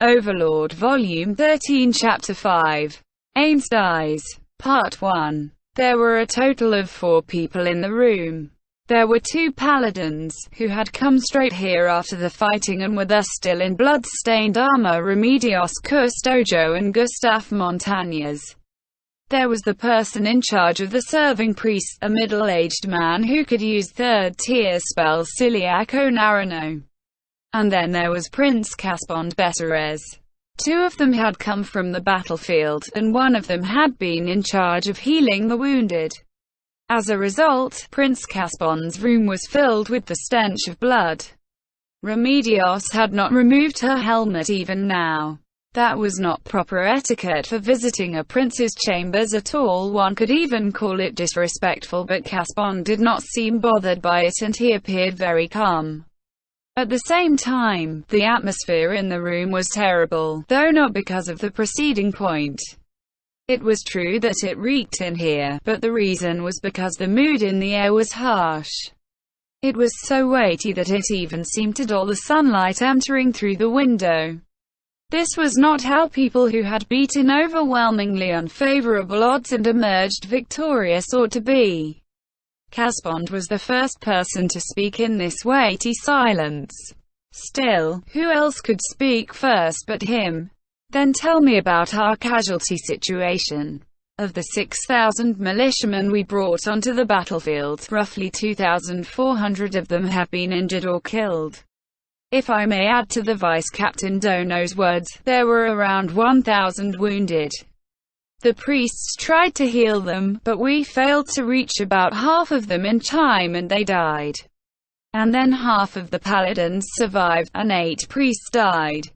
Overlord Volume 13 Chapter 5. Ains dies. Part 1. There were a total of 4 people in the room. There were 2 paladins, who had come straight here after the fighting and were thus still in blood-stained armor: Remedios Custodio and Gustave Montañez. There was the person in charge of the serving priests, a middle-aged man who could use third-tier spells, Ciliaco Narino. And then there was Prince Caspond Beterez. 2 of them had come from the battlefield, and one of them had been in charge of healing the wounded. As a result, Prince Caspond's room was filled with the stench of blood. Remedios had not removed her helmet even now. That was not proper etiquette for visiting a prince's chambers at all. One could even call it disrespectful, but Caspond did not seem bothered by it, and he appeared very calm. At the same time, the atmosphere in the room was terrible, though not because of the preceding point. It was true that it reeked in here, but the reason was because the mood in the air was harsh. It was so weighty that it even seemed to dull the sunlight entering through the window. This was not how people who had beaten overwhelmingly unfavorable odds and emerged victorious ought to be. Caspond was the first person to speak in this weighty silence. Still, who else could speak first but him? Then tell me about our casualty situation. Of the 6,000 militiamen we brought onto the battlefield, roughly 2,400 of them have been injured or killed. If I may add to the Vice-Captain Dono's words, there were around 1,000 wounded. The priests tried to heal them, but we failed to reach about half of them in time and they died. And then half of the paladins survived, and 8 priests died.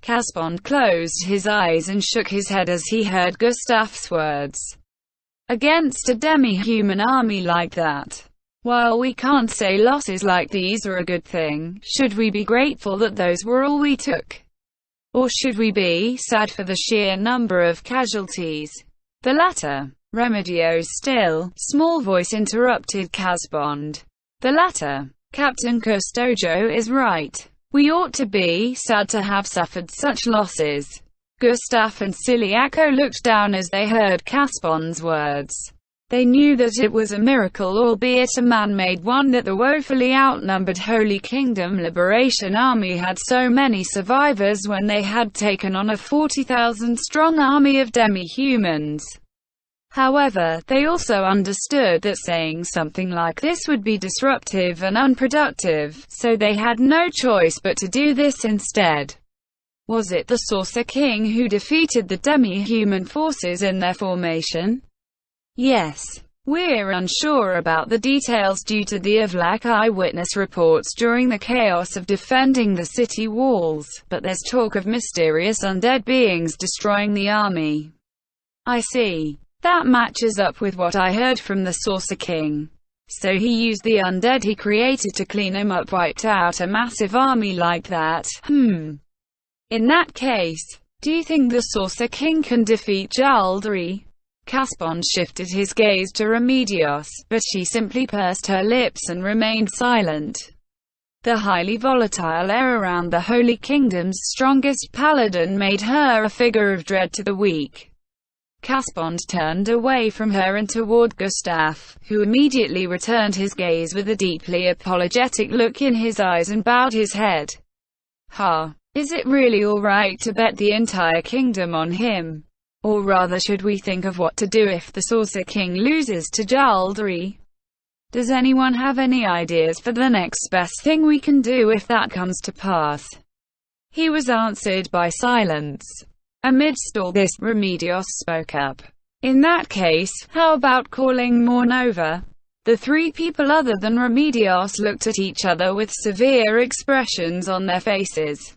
Caspond closed his eyes and shook his head as he heard Gustave's words. Against a demi-human army like that. While we can't say losses like these are a good thing, should we be grateful that those were all we took? Or should we be sad for the sheer number of casualties? The latter. Remedio's still, small voice interrupted Caspond. The latter. Captain Custodio is right. We ought to be sad to have suffered such losses. Gustave and Ciliaco looked down as they heard Caspond's words. They knew that it was a miracle, albeit a man-made one, that the woefully outnumbered Holy Kingdom Liberation Army had so many survivors when they had taken on a 40,000-strong army of demi-humans. However, they also understood that saying something like this would be disruptive and unproductive, so they had no choice but to do this instead. Was it the Saucer King who defeated the demi-human forces in their formation? Yes. We're unsure about the details due to the Avlak eyewitness reports during the chaos of defending the city walls, but there's talk of mysterious undead beings destroying the army. I see. That matches up with what I heard from the Saucer King. So he used the undead he created to clean him up, wiped out a massive army like that. In that case, do you think the Saucer King can defeat Jaldri? Caspond shifted his gaze to Remedios, but she simply pursed her lips and remained silent. The highly volatile air around the Holy Kingdom's strongest paladin made her a figure of dread to the weak. Caspond turned away from her and toward Gustave, who immediately returned his gaze with a deeply apologetic look in his eyes and bowed his head. Ha! Is it really all right to bet the entire kingdom on him? Or rather, should we think of what to do if the Saucer King loses to Jaldri? Does anyone have any ideas for the next best thing we can do if that comes to pass? He was answered by silence. Amidst all this, Remedios spoke up. In that case, how about calling Mornova? The 3 people other than Remedios looked at each other with severe expressions on their faces.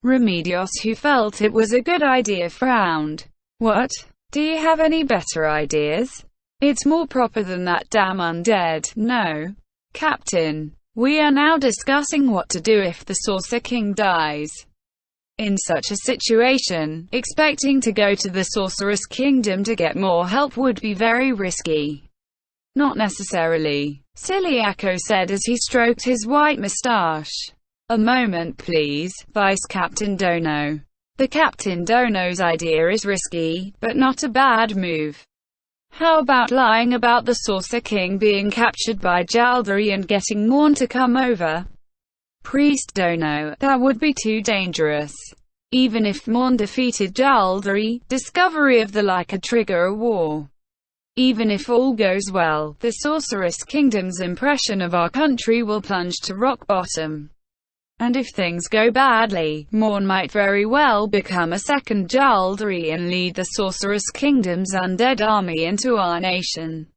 Remedios, who felt it was a good idea, frowned. What? Do you have any better ideas? It's more proper than that damn undead. No. Captain. We are now discussing what to do if the Saucer King dies. In such a situation, expecting to go to the Sorceress Kingdom to get more help would be very risky. Not necessarily, Ciliaco said as he stroked his white moustache. A moment please, Vice Captain Dono. The Captain Dono's idea is risky, but not a bad move. How about lying about the Saucer King being captured by Jaldari and getting Morn to come over? Priest Dono, that would be too dangerous. Even if Morn defeated Jaldari, discovery of the like could trigger a war. Even if all goes well, the Sorceress Kingdom's impression of our country will plunge to rock bottom. And if things go badly, Morn might very well become a second Jaldari and lead the Sorceress Kingdom's undead army into our nation.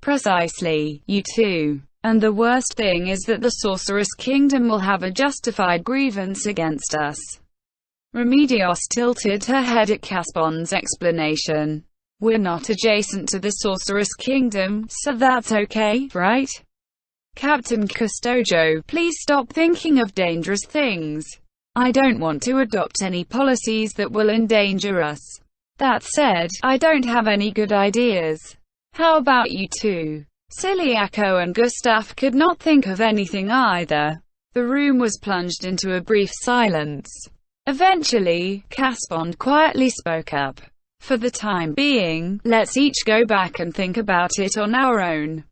Precisely, you too. And the worst thing is that the Sorceress Kingdom will have a justified grievance against us. Remedios tilted her head at Caspond's explanation. We're not adjacent to the Sorceress Kingdom, so that's okay, right? Captain Custodio, please stop thinking of dangerous things. I don't want to adopt any policies that will endanger us. That said, I don't have any good ideas. How about you two? Siliaco and Gustav could not think of anything either. The room was plunged into a brief silence. Eventually, Caspond quietly spoke up. For the time being, let's each go back and think about it on our own.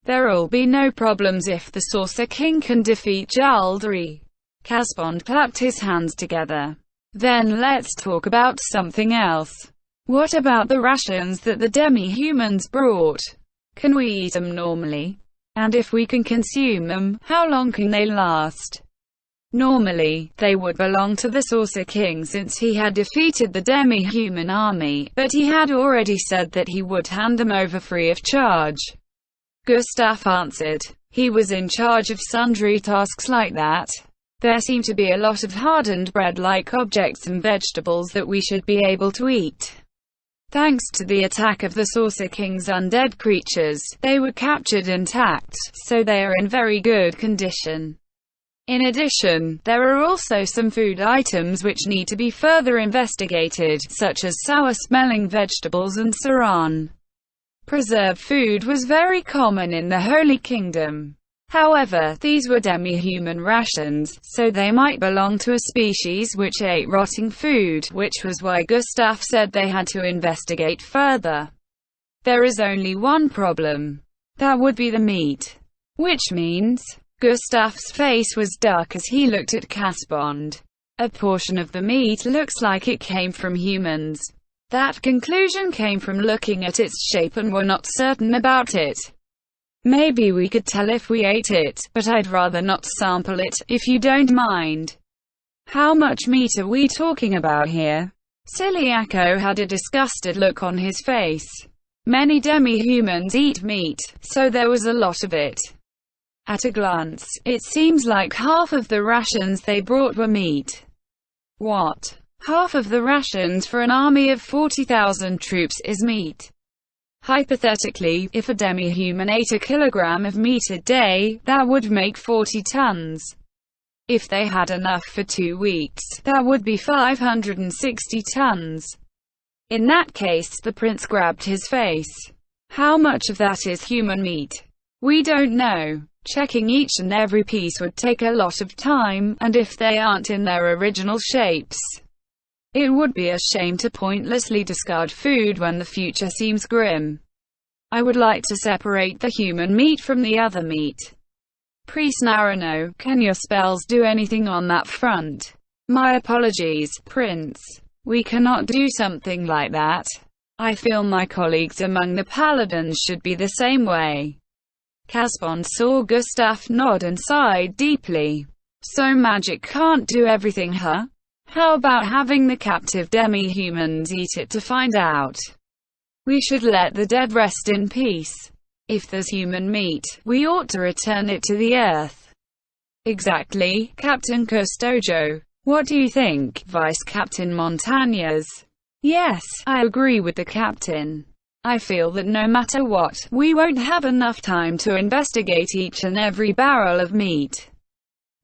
There'll be no problems if the Saucer King can defeat Jaldari. Caspond clapped his hands together. Then let's talk about something else. What about the rations that the demi-humans brought? Can we eat them normally? And if we can consume them, how long can they last? Normally, they would belong to the Saucer King since he had defeated the demi-human army, but he had already said that he would hand them over free of charge. Gustav answered. He was in charge of sundry tasks like that. There seem to be a lot of hardened bread-like objects and vegetables that we should be able to eat. Thanks to the attack of the Saucer King's undead creatures, they were captured intact, so they are in very good condition. In addition, there are also some food items which need to be further investigated, such as sour-smelling vegetables and saran. Preserved food was very common in the Holy Kingdom. However, these were demi-human rations, so they might belong to a species which ate rotting food, which was why Gustav said they had to investigate further. There is only one problem. That would be the meat. Which means? Gustav's face was dark as he looked at Caspond. A portion of the meat looks like it came from humans. That conclusion came from looking at its shape and we're not certain about it. Maybe we could tell if we ate it, but I'd rather not sample it, if you don't mind. How much meat are we talking about here? Siliaco had a disgusted look on his face. Many demi-humans eat meat, so there was a lot of it. At a glance, it seems like half of the rations they brought were meat. What? Half of the rations for an army of 40,000 troops is meat. Hypothetically, if a demi-human ate a kilogram of meat a day, that would make 40 tons. If they had enough for 2 weeks, that would be 560 tons. In that case, the prince grabbed his face. How much of that is human meat? We don't know. Checking each and every piece would take a lot of time, and if they aren't in their original shapes, it would be a shame to pointlessly discard food when the future seems grim. I would like to separate the human meat from the other meat. Priest Narano, can your spells do anything on that front? My apologies, Prince. We cannot do something like that. I feel my colleagues among the paladins should be the same way. Caspond saw Gustav nod and sighed deeply. So magic can't do everything, huh? How about having the captive demi-humans eat it to find out? We should let the dead rest in peace. If there's human meat, we ought to return it to the earth. Exactly, Captain Custodio. What do you think, Vice Captain Montañez? Yes, I agree with the captain. I feel that no matter what, we won't have enough time to investigate each and every barrel of meat.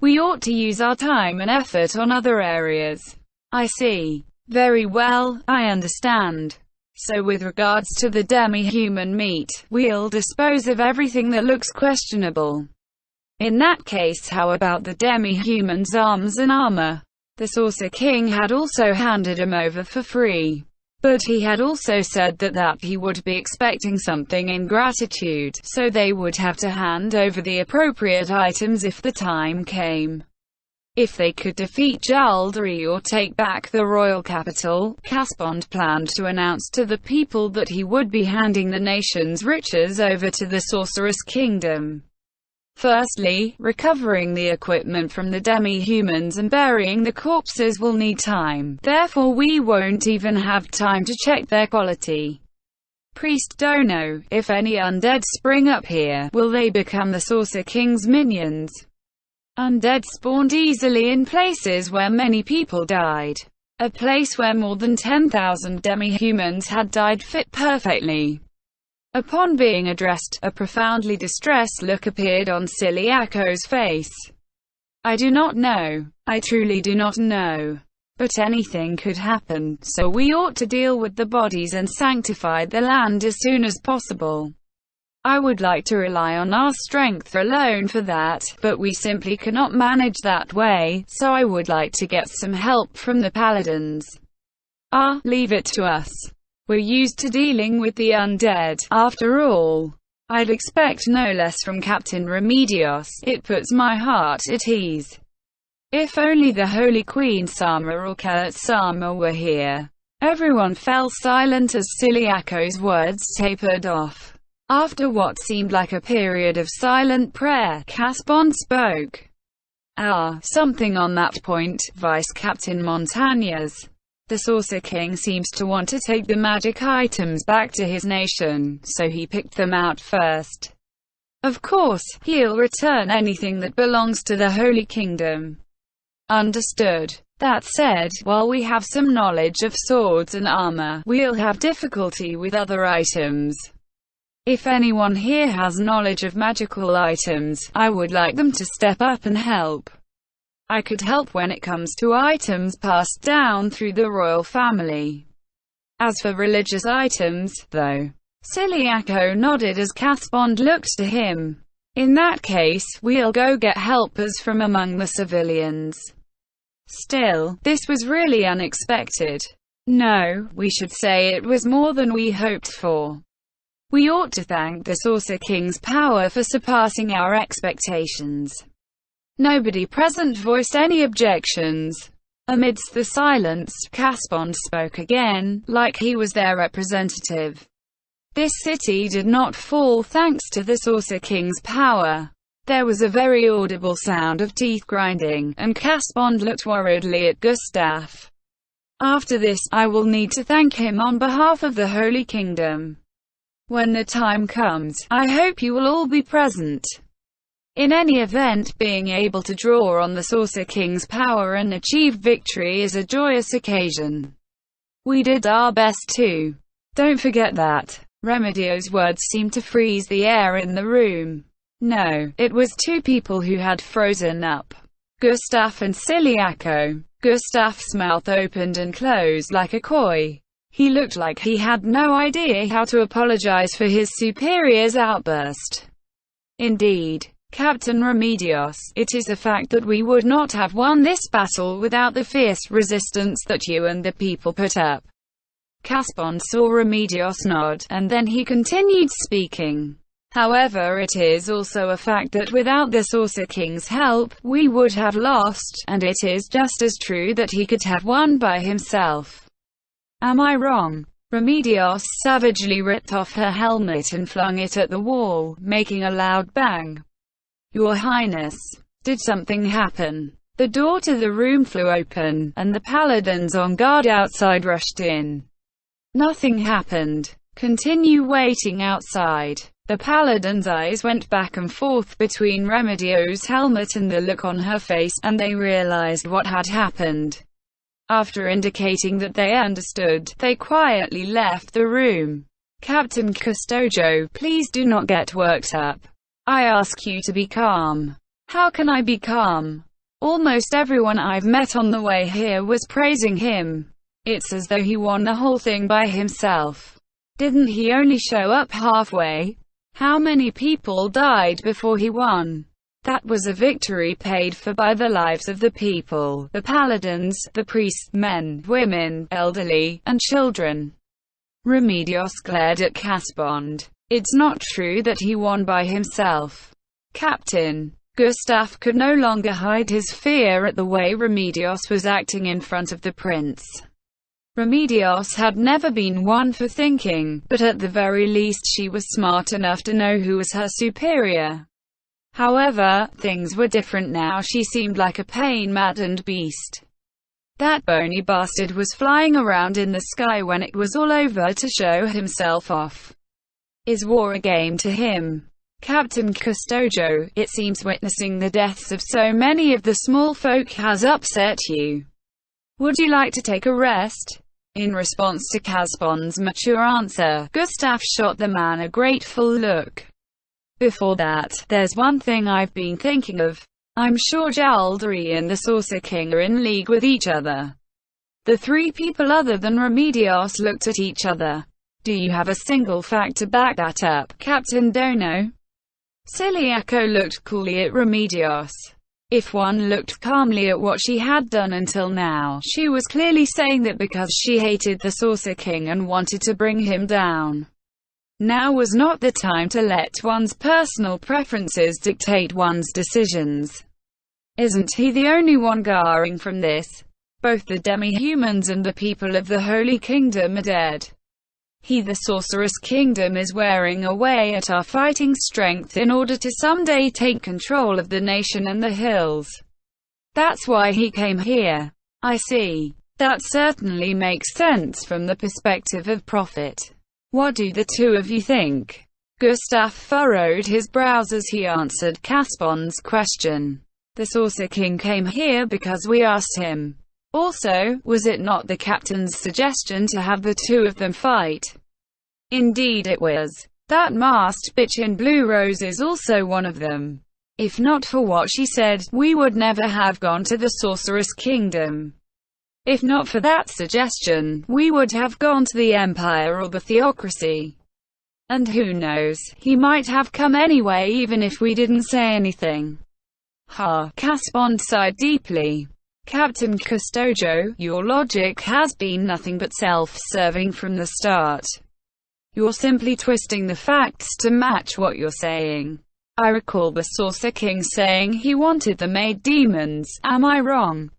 We ought to use our time and effort on other areas. I see. Very well, I understand. So with regards to the demi-human meat, we'll dispose of everything that looks questionable. In that case, how about the demi-human's arms and armor? The Saucer King had also handed him over for free. But he had also said that he would be expecting something in gratitude, so they would have to hand over the appropriate items if the time came. If they could defeat Jaldari or take back the royal capital, Caspond planned to announce to the people that he would be handing the nation's riches over to the Sorceress Kingdom. Firstly, recovering the equipment from the demi-humans and burying the corpses will need time, therefore we won't even have time to check their quality. Priest Dono, if any undead spring up here, will they become the Saucer King's minions? Undead spawned easily in places where many people died. A place where more than 10,000 demi-humans had died fit perfectly. Upon being addressed, a profoundly distressed look appeared on Siliako's face. I do not know. I truly do not know. But anything could happen, so we ought to deal with the bodies and sanctify the land as soon as possible. I would like to rely on our strength alone for that, but we simply cannot manage that way, so I would like to get some help from the paladins. Leave it to us. We're used to dealing with the undead, after all. I'd expect no less from Captain Remedios. It puts my heart at ease. If only the Holy Queen Sama or Kelet Sama were here. Everyone fell silent as Siliako's words tapered off. After what seemed like a period of silent prayer, Caspond spoke. Something on that point, Vice Captain Montañez. The Saucer King seems to want to take the magic items back to his nation, so he picked them out first. Of course, he'll return anything that belongs to the Holy Kingdom. Understood. That said, while we have some knowledge of swords and armor, we'll have difficulty with other items. If anyone here has knowledge of magical items, I would like them to step up and help. I could help when it comes to items passed down through the royal family. As for religious items, though, Siliako nodded as Caspond looked to him. In that case, we'll go get helpers from among the civilians. Still, this was really unexpected. No, we should say it was more than we hoped for. We ought to thank the Saucer King's power for surpassing our expectations. Nobody present voiced any objections. Amidst the silence, Caspond spoke again, like he was their representative. This city did not fall thanks to the Saucer King's power. There was a very audible sound of teeth grinding, and Caspond looked worriedly at Gustav. After this, I will need to thank him on behalf of the Holy Kingdom. When the time comes, I hope you will all be present. In any event, being able to draw on the Saucer King's power and achieve victory is a joyous occasion. We did our best too. Don't forget that. Remedio's words seemed to freeze the air in the room. No, it was two people who had frozen up. Gustav and Siliako. Gustav's mouth opened and closed like a koi. He looked like he had no idea how to apologize for his superior's outburst. Indeed, Captain Remedios, it is a fact that we would not have won this battle without the fierce resistance that you and the people put up. Caspond saw Remedios nod, and then he continued speaking. However, it is also a fact that without the Saucer King's help, we would have lost, and it is just as true that he could have won by himself. Am I wrong? Remedios savagely ripped off her helmet and flung it at the wall, making a loud bang. Your Highness, did something happen? The door to the room flew open, and the paladins on guard outside rushed in. Nothing happened. Continue waiting outside. The paladin's eyes went back and forth between Remedio's helmet and the look on her face, and they realized what had happened. After indicating that they understood, they quietly left the room. Captain Custodio, please do not get worked up. I ask you to be calm. How can I be calm? Almost everyone I've met on the way here was praising him. It's as though he won the whole thing by himself. Didn't he only show up halfway? How many people died before he won? That was a victory paid for by the lives of the people, the paladins, the priests, men, women, elderly, and children. Remedios glared at Caspond. It's not true that he won by himself. Captain Gustav could no longer hide his fear at the way Remedios was acting in front of the prince. Remedios had never been one for thinking, but at the very least she was smart enough to know who was her superior. However, things were different now. She seemed like a pain-maddened beast. That bony bastard was flying around in the sky when it was all over to show himself off. Is war a game to him? Captain Custodio, it seems witnessing the deaths of so many of the small folk has upset you. Would you like to take a rest? In response to Caspond's mature answer, Gustav shot the man a grateful look. Before that, there's one thing I've been thinking of. I'm sure Jaldari and the Saucer King are in league with each other. The three people other than Remedios looked at each other. Do you have a single fact to back that up, Captain Dono? Siliaco looked coolly at Remedios. If one looked calmly at what she had done until now, she was clearly saying that because she hated the Saucer King and wanted to bring him down. Now was not the time to let one's personal preferences dictate one's decisions. Isn't he the only one scarring from this? Both the demi-humans and the people of the Holy Kingdom are dead. The Sorceress Kingdom is wearing away at our fighting strength in order to someday take control of the nation and the hills. That's why he came here. I see. That certainly makes sense from the perspective of profit. What do the two of you think? Gustav furrowed his brows as he answered Caspond's question. The Saucer King came here because we asked him. Also, was it not the captain's suggestion to have the two of them fight? Indeed it was. That masked bitch in blue rose is also one of them. If not for what she said, we would never have gone to the Sorceress Kingdom. If not for that suggestion, we would have gone to the Empire or the Theocracy. And who knows, he might have come anyway even if we didn't say anything. Ha! Caspond sighed deeply. Captain Custodio, your logic has been nothing but self-serving from the start. You're simply twisting the facts to match what you're saying. I recall the Saucer King saying he wanted the maid demons. Am I wrong?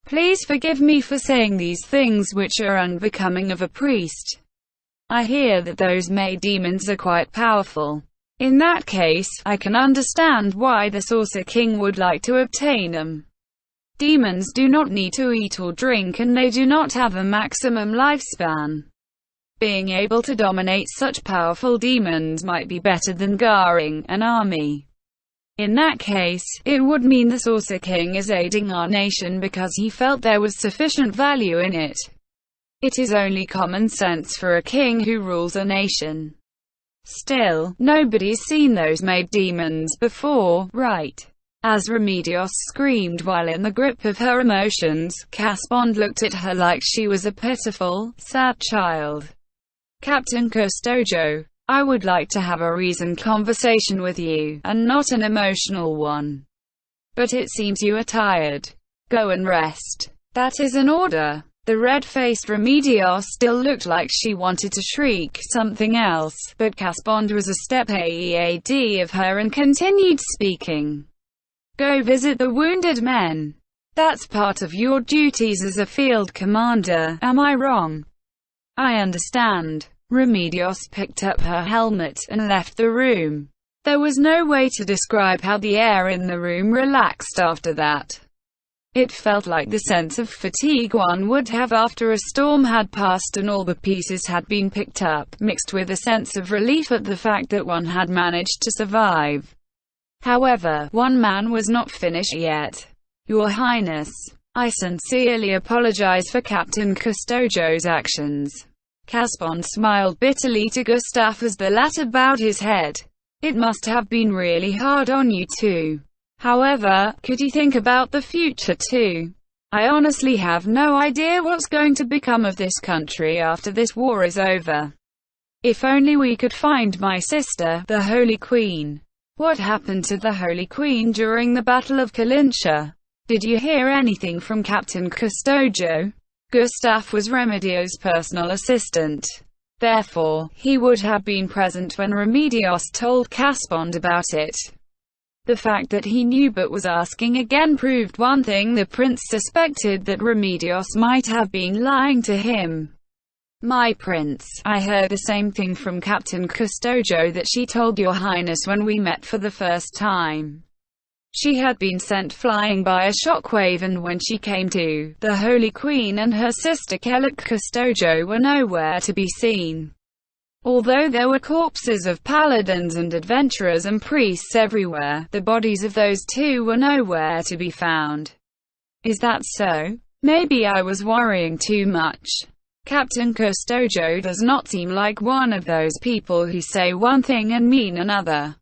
Please forgive me for saying these things which are unbecoming of a priest. I hear that those maid demons are quite powerful. In that case, I can understand why the Saucer King would like to obtain them. Demons do not need to eat or drink and they do not have a maximum lifespan. Being able to dominate such powerful demons might be better than scarring an army. In that case, it would mean the Saucer King is aiding our nation because he felt there was sufficient value in it. It is only common sense for a king who rules a nation. Still, nobody's seen those maid demons before, right? As Remedios screamed while in the grip of her emotions, Caspond looked at her like she was a pitiful, sad child. Captain Custodio, I would like to have a reasoned conversation with you, and not an emotional one. But it seems you are tired. Go and rest. That is an order. The red-faced Remedios still looked like she wanted to shriek something else, but Caspond was a step ahead of her and continued speaking. Go visit the wounded men. That's part of your duties as a field commander, am I wrong? I understand. Remedios picked up her helmet and left the room. There was no way to describe how the air in the room relaxed after that. It felt like the sense of fatigue one would have after a storm had passed and all the pieces had been picked up, mixed with a sense of relief at the fact that one had managed to survive. However, one man was not finished yet. Your Highness, I sincerely apologize for Captain Custodio's actions. Caspond smiled bitterly to Gustav as the latter bowed his head. It must have been really hard on you too. However, could you think about the future too? I honestly have no idea what's going to become of this country after this war is over. If only we could find my sister, the Holy Queen. What happened to the Holy Queen during the Battle of Kalincha? Did you hear anything from Captain Custodio? Gustave was Remedio's personal assistant. Therefore, he would have been present when Remedios told Caspond about it. The fact that he knew but was asking again proved one thing: the prince suspected that Remedios might have been lying to him. My prince, I heard the same thing from Captain Custodio that she told your highness when we met for the first time. She had been sent flying by a shockwave, and when she came to, the Holy Queen and her sister Kellic Custodio were nowhere to be seen. Although there were corpses of paladins and adventurers and priests everywhere, the bodies of those two were nowhere to be found. Is that so? Maybe I was worrying too much. Captain Custodio does not seem like one of those people who say one thing and mean another.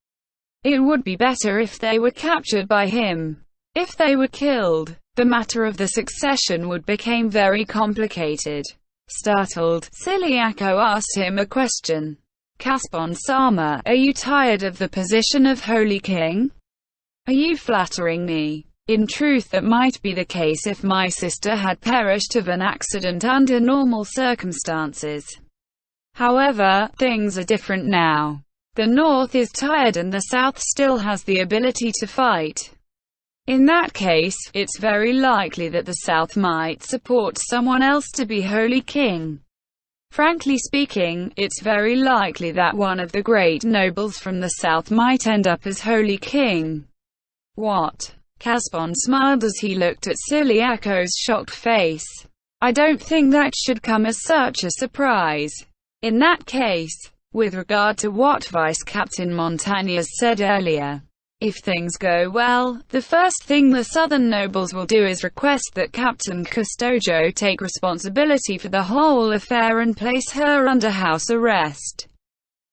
It would be better if they were captured by him. If they were killed, the matter of the succession would become very complicated. Startled, Siliaco asked him a question. Caspon-sama, are you tired of the position of Holy King? Are you flattering me? In truth, that might be the case if my sister had perished of an accident under normal circumstances. However, things are different now. The North is tired and the South still has the ability to fight. In that case, it's very likely that the South might support someone else to be Holy King. Frankly speaking, it's very likely that one of the great nobles from the South might end up as Holy King. What? Caspon smiled as he looked at Siliaco's shocked face. I don't think that should come as such a surprise. In that case, with regard to what Vice-Captain Montañez said earlier, if things go well, the first thing the southern nobles will do is request that Captain Custodio take responsibility for the whole affair and place her under house arrest.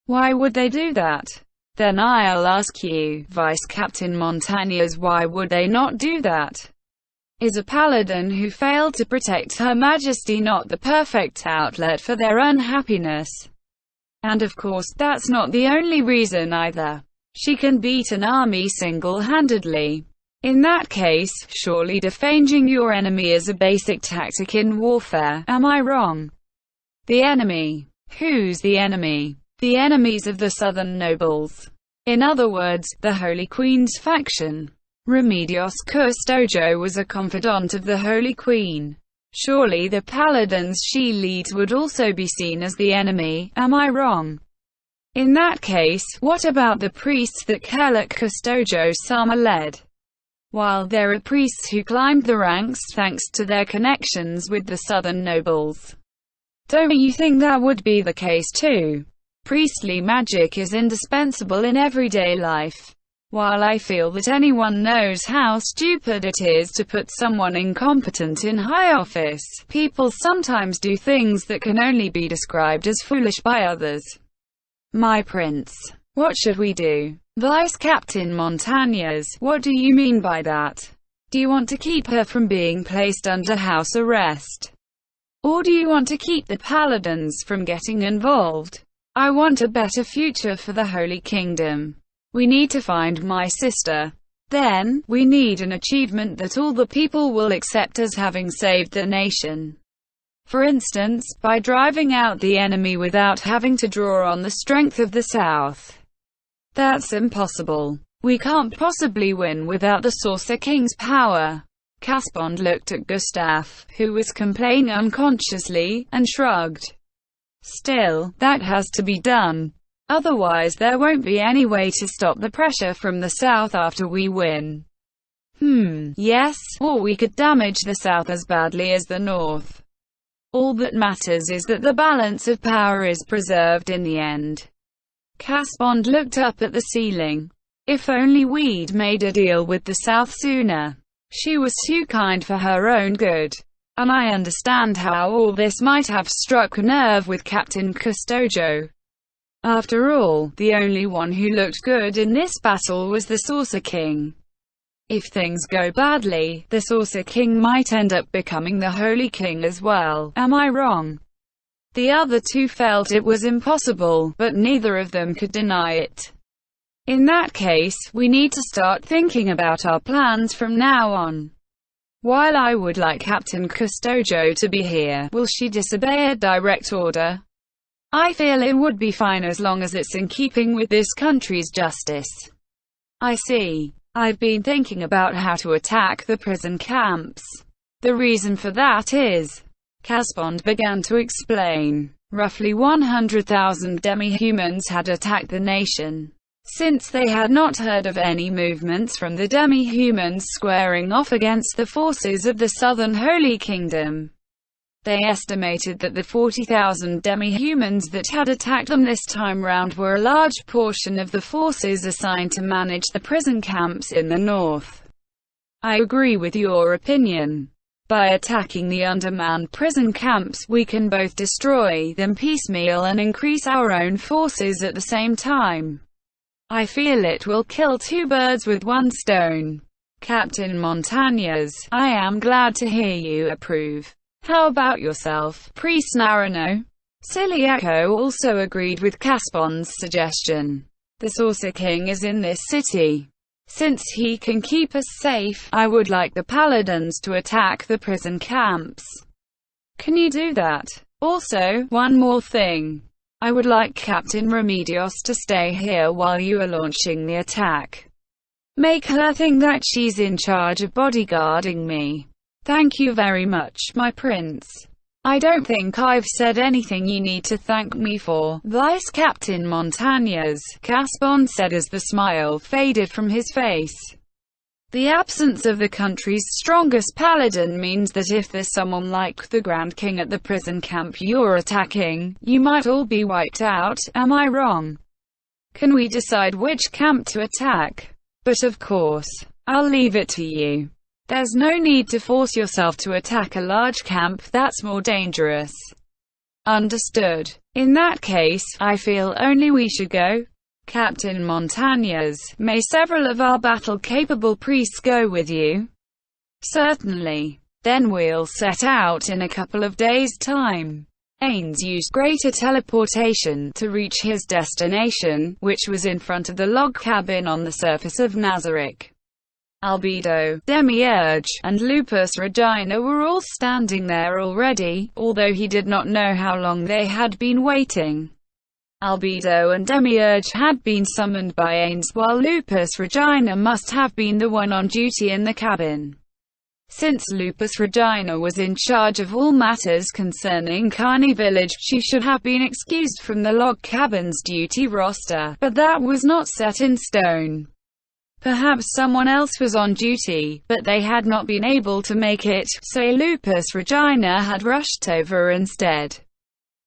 Why would they do that? Then I'll ask you, Vice-Captain Montañez, why would they not do that? Is a paladin who failed to protect Her Majesty not the perfect outlet for their unhappiness? And of course, that's not the only reason either. She can beat an army single-handedly. In that case, surely defanging your enemy is a basic tactic in warfare, am I wrong? The enemy. Who's the enemy? The enemies of the southern nobles. In other words, the Holy Queen's faction. Remedios Custodio was a confidant of the Holy Queen. Surely the paladins she leads would also be seen as the enemy, am I wrong? In that case, what about the priests that Kellic Custodio-sama led? While there are priests who climbed the ranks thanks to their connections with the southern nobles. Don't you think that would be the case too? Priestly magic is indispensable in everyday life. While I feel that anyone knows how stupid it is to put someone incompetent in high office, people sometimes do things that can only be described as foolish by others. My prince, what should we do? Vice-Captain Montañez, what do you mean by that? Do you want to keep her from being placed under house arrest? Or do you want to keep the paladins from getting involved? I want a better future for the Holy Kingdom. We need to find my sister. Then, we need an achievement that all the people will accept as having saved the nation. For instance, by driving out the enemy without having to draw on the strength of the South. That's impossible. We can't possibly win without the Saucer King's power. Caspond looked at Gustave, who was complaining unconsciously, and shrugged. Still, that has to be done. Otherwise there won't be any way to stop the pressure from the South after we win. Yes, or we could damage the South as badly as the North. All that matters is that the balance of power is preserved in the end. Caspond looked up at the ceiling. If only we'd made a deal with the South sooner. She was too kind for her own good. And I understand how all this might have struck a nerve with Captain Custodio. After all, the only one who looked good in this battle was the Saucer King. If things go badly, the Saucer King might end up becoming the Holy King as well, am I wrong? The other two felt it was impossible, but neither of them could deny it. In that case, we need to start thinking about our plans from now on. While I would like Captain Custodio to be here, will she disobey a direct order? I feel it would be fine as long as it's in keeping with this country's justice. I see. I've been thinking about how to attack the prison camps. The reason for that is, Caspond began to explain, roughly 100,000 demi-humans had attacked the nation. Since they had not heard of any movements from the demi-humans squaring off against the forces of the Southern Holy Kingdom, they estimated that the 40,000 demi-humans that had attacked them this time round were a large portion of the forces assigned to manage the prison camps in the north. I agree with your opinion. By attacking the undermanned prison camps, we can both destroy them piecemeal and increase our own forces at the same time. I feel it will kill two birds with one stone. Captain Montañez, I am glad to hear you approve. How about yourself, Priest Narano? Siliaco also agreed with Caspond's suggestion. The Saucer King is in this city. Since he can keep us safe, I would like the paladins to attack the prison camps. Can you do that? Also, one more thing. I would like Captain Remedios to stay here while you are launching the attack. Make her think that she's in charge of bodyguarding me. Thank you very much, my prince. I don't think I've said anything you need to thank me for, Vice Captain Montañez, Caspond said as the smile faded from his face. The absence of the country's strongest paladin means that if there's someone like the Grand King at the prison camp you're attacking, you might all be wiped out, am I wrong? Can we decide which camp to attack? But of course, I'll leave it to you. There's no need to force yourself to attack a large camp, that's more dangerous. Understood. In that case, I feel only we should go. Captain Montañez, may several of our battle-capable priests go with you? Certainly. Then we'll set out in a couple of days' time. Ains used greater teleportation to reach his destination, which was in front of the log cabin on the surface of Nazarick. Albedo, Demiurge, and Lupus Regina were all standing there already, although he did not know how long they had been waiting. Albedo and Demiurge had been summoned by Ains, while Lupus Regina must have been the one on duty in the cabin. Since Lupus Regina was in charge of all matters concerning Carney Village, she should have been excused from the log cabin's duty roster, but that was not set in stone. Perhaps someone else was on duty, but they had not been able to make it, so Lupus Regina had rushed over instead.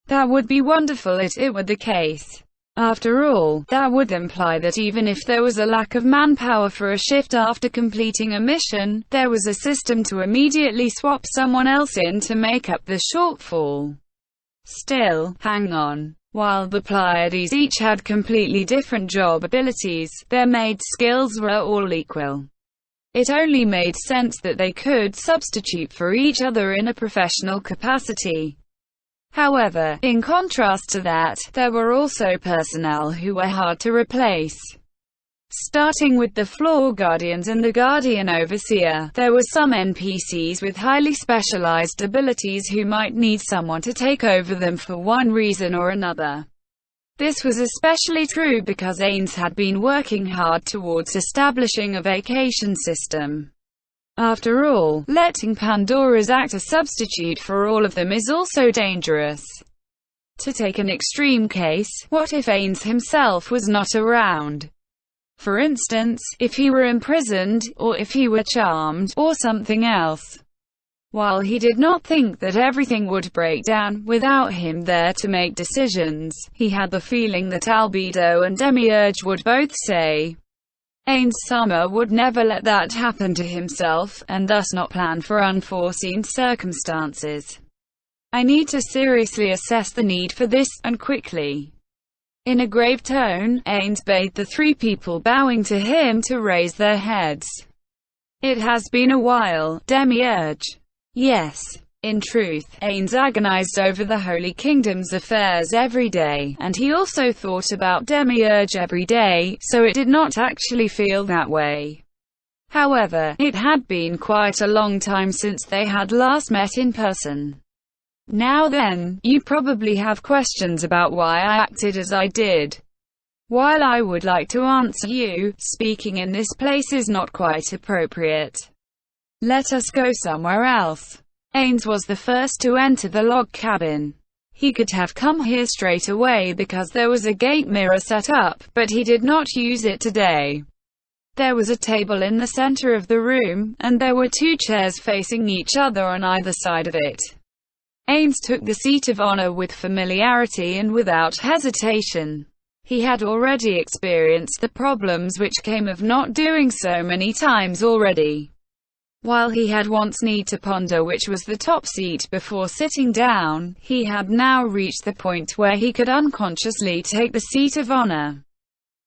That would be wonderful if it were the case. After all, that would imply that even if there was a lack of manpower for a shift after completing a mission, there was a system to immediately swap someone else in to make up the shortfall. Still, hang on. While the Pleiades each had completely different job abilities, their maid skills were all equal. It only made sense that they could substitute for each other in a professional capacity. However, in contrast to that, there were also personnel who were hard to replace. Starting with the Floor Guardians and the Guardian Overseer, there were some NPCs with highly specialized abilities who might need someone to take over them for one reason or another. This was especially true because Ains had been working hard towards establishing a vacation system. After all, letting Pandora's act a substitute for all of them is also dangerous. To take an extreme case, what if Ains himself was not around? For instance, if he were imprisoned, or if he were charmed, or something else. While he did not think that everything would break down without him there to make decisions, he had the feeling that Albedo and Demiurge would both say, Ains Sama would never let that happen to himself, and thus not plan for unforeseen circumstances. I need to seriously assess the need for this, and quickly. In a grave tone, Ains bade the three people bowing to him to raise their heads. It has been a while, Demiurge. Yes. In truth, Ains agonized over the Holy Kingdom's affairs every day, and he also thought about Demiurge every day, so it did not actually feel that way. However, it had been quite a long time since they had last met in person. Now then, you probably have questions about why I acted as I did. While I would like to answer you, speaking in this place is not quite appropriate. Let us go somewhere else. Ains was the first to enter the log cabin. He could have come here straight away because there was a gate mirror set up, but he did not use it today. There was a table in the center of the room, and there were two chairs facing each other on either side of it. Ains took the seat of honor with familiarity and without hesitation. He had already experienced the problems which came of not doing so many times already. While he had once need to ponder which was the top seat before sitting down, he had now reached the point where he could unconsciously take the seat of honor.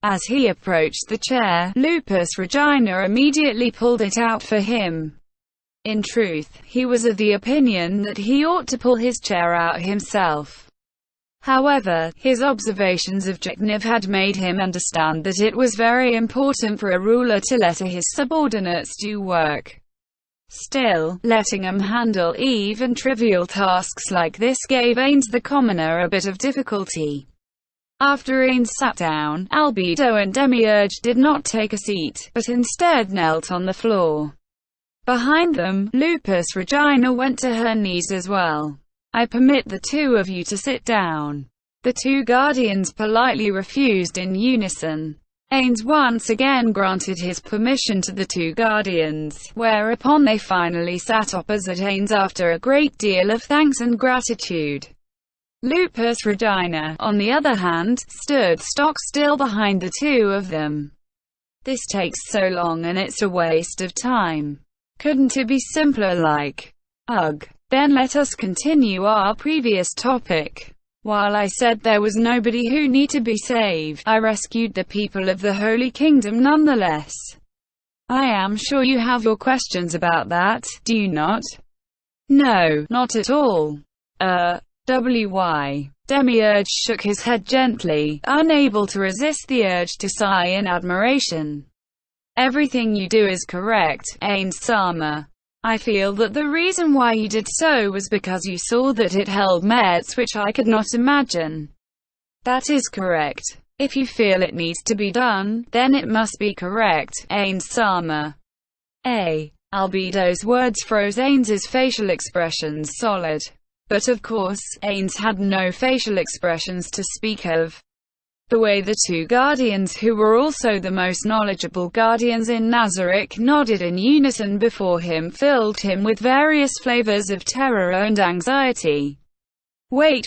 As he approached the chair, Lupus Regina immediately pulled it out for him. In truth, he was of the opinion that he ought to pull his chair out himself. However, his observations of Jeknev had made him understand that it was very important for a ruler to let his subordinates do work. Still, letting them handle even trivial tasks like this gave Ains the commoner a bit of difficulty. After Ains sat down, Albedo and Demiurge did not take a seat, but instead knelt on the floor. Behind them, Lupus Regina went to her knees as well. I permit the two of you to sit down. The two guardians politely refused in unison. Ains once again granted his permission to the two guardians, whereupon they finally sat opposite Ains after a great deal of thanks and gratitude. Lupus Regina, on the other hand, stood stock still behind the two of them. This takes so long and it's a waste of time. Couldn't it be simpler like? Ugh. Then let us continue our previous topic. While I said there was nobody who need to be saved, I rescued the people of the Holy Kingdom nonetheless. I am sure you have your questions about that, do you not? No, not at all. Why? Demiurge shook his head gently, unable to resist the urge to sigh in admiration. Everything you do is correct, Ains-sama. I feel that the reason why you did so was because you saw that it held merits which I could not imagine. That is correct. If you feel it needs to be done, then it must be correct, Ains-sama. Albedo's words froze Ains's facial expressions solid. But of course, Ains had no facial expressions to speak of. The way the two guardians, who were also the most knowledgeable guardians in Nazarick, nodded in unison before him filled him with various flavors of terror and anxiety. Wait.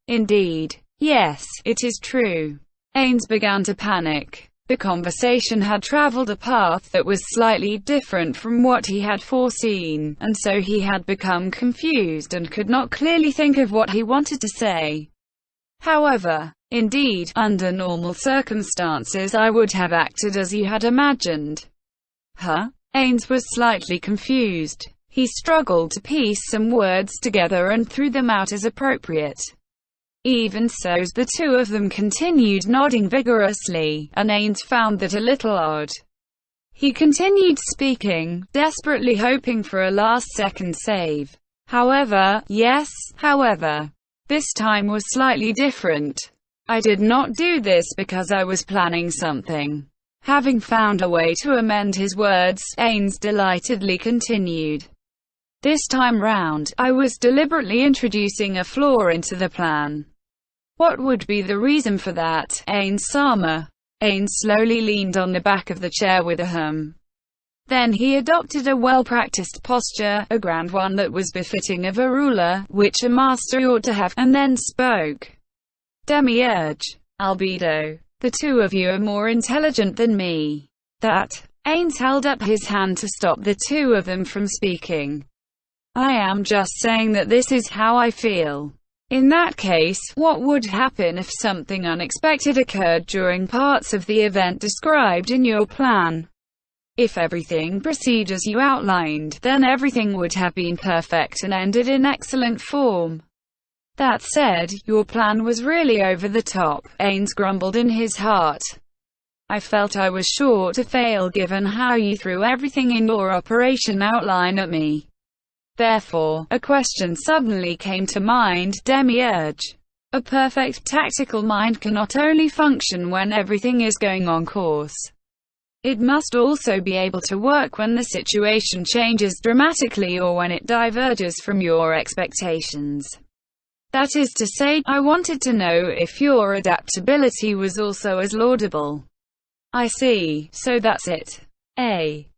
Indeed. Yes, it is true. Ains began to panic. The conversation had traveled a path that was slightly different from what he had foreseen, and so he had become confused and could not clearly think of what he wanted to say. However, indeed, under normal circumstances I would have acted as you had imagined. Huh? Ains was slightly confused. He struggled to piece some words together and threw them out as appropriate. Even so, the two of them continued nodding vigorously, and Ains found that a little odd. He continued speaking, desperately hoping for a last-second save. However, this time was slightly different. I did not do this because I was planning something. Having found a way to amend his words, Ains delightedly continued. This time round, I was deliberately introducing a flaw into the plan. What would be the reason for that, Ains-sama? Ains slowly leaned on the back of the chair with a hum. Then he adopted a well-practiced posture, a grand one that was befitting of a ruler, which a master ought to have, and then spoke. Demiurge, Albedo, the two of you are more intelligent than me. That. Ains held up his hand to stop the two of them from speaking. I am just saying that this is how I feel. In that case, what would happen if something unexpected occurred during parts of the event described in your plan? If everything proceeded as you outlined, then everything would have been perfect and ended in excellent form. That said, your plan was really over the top, Ains grumbled in his heart. I felt I was sure to fail given how you threw everything in your operation outline at me. Therefore, a question suddenly came to mind, Demiurge. A perfect tactical mind can not only function when everything is going on course. It must also be able to work when the situation changes dramatically or when it diverges from your expectations. That is to say, I wanted to know if your adaptability was also as laudable. I see, so that's it.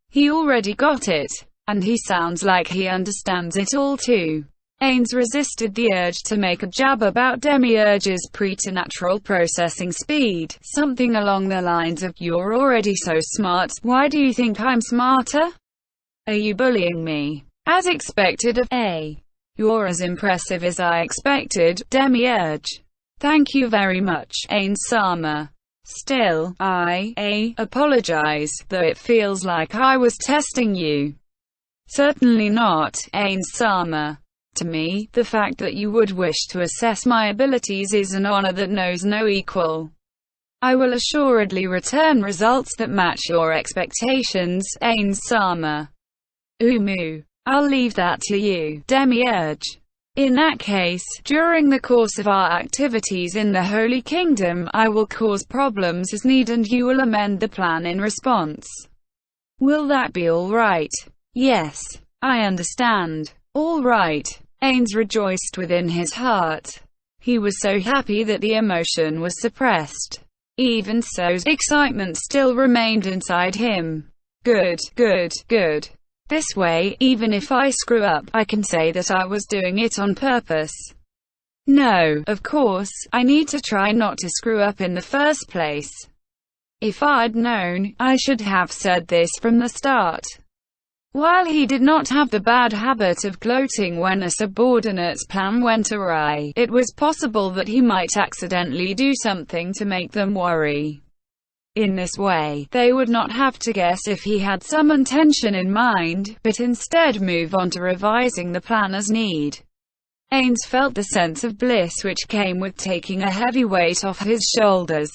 He already got it. And he sounds like he understands it all too. Ains resisted the urge to make a jab about Demiurge's preternatural processing speed, something along the lines of, "You're already so smart, why do you think I'm smarter? Are you bullying me?" As expected of You're as impressive as I expected, Demiurge. Thank you very much, Ains-sama. Still, I apologize, though it feels like I was testing you. Certainly not, Ains-sama. To me, the fact that you would wish to assess my abilities is an honor that knows no equal. I will assuredly return results that match your expectations, Ains-sama. I'll leave that to you, Demiurge. In that case, during the course of our activities in the Holy Kingdom, I will cause problems as need and you will amend the plan in response. Will that be all right? Yes, I understand. All right. Ains rejoiced within his heart. He was so happy that the emotion was suppressed. Even so, excitement still remained inside him. Good. This way, even if I screw up, I can say that I was doing it on purpose. No, of course, I need to try not to screw up in the first place. If I'd known, I should have said this from the start. While he did not have the bad habit of gloating when a subordinate's plan went awry, it was possible that he might accidentally do something to make them worry. In this way, they would not have to guess if he had some intention in mind, but instead move on to revising the plan as need. Ains felt the sense of bliss which came with taking a heavy weight off his shoulders.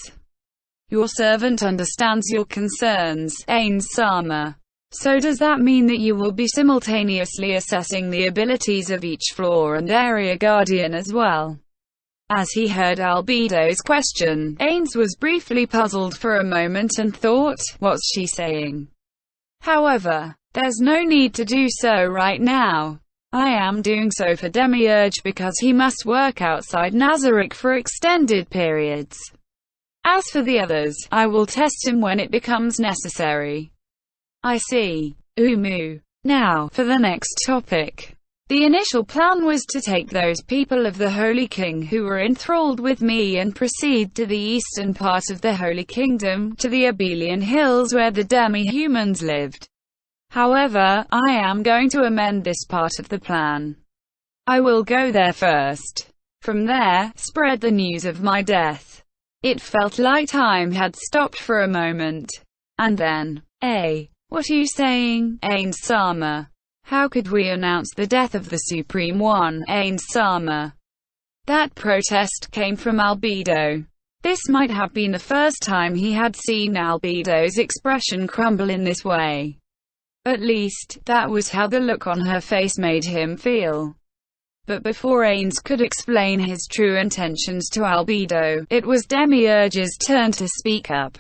Your servant understands your concerns, Ains-sama. So does that mean that you will be simultaneously assessing the abilities of each floor and area guardian as well? As he heard Albedo's question, Ains was briefly puzzled for a moment and thought, what's she saying? However, there's no need to do so right now. I am doing so for Demiurge because he must work outside Nazarick for extended periods. As for the others, I will test him when it becomes necessary. I see. Now, for the next topic. The initial plan was to take those people of the Holy King who were enthralled with me and proceed to the eastern part of the Holy Kingdom, to the Abelian Hills where the demi-humans lived. However, I am going to amend this part of the plan. I will go there first. From there, spread the news of my death. It felt like time had stopped for a moment. And then, what are you saying, Ains-sama? How could we announce the death of the Supreme One, Ains-sama? That protest came from Albedo. This might have been the first time he had seen Albedo's expression crumble in this way. At least, that was how the look on her face made him feel. But before Ains could explain his true intentions to Albedo, it was Demiurge's turn to speak up.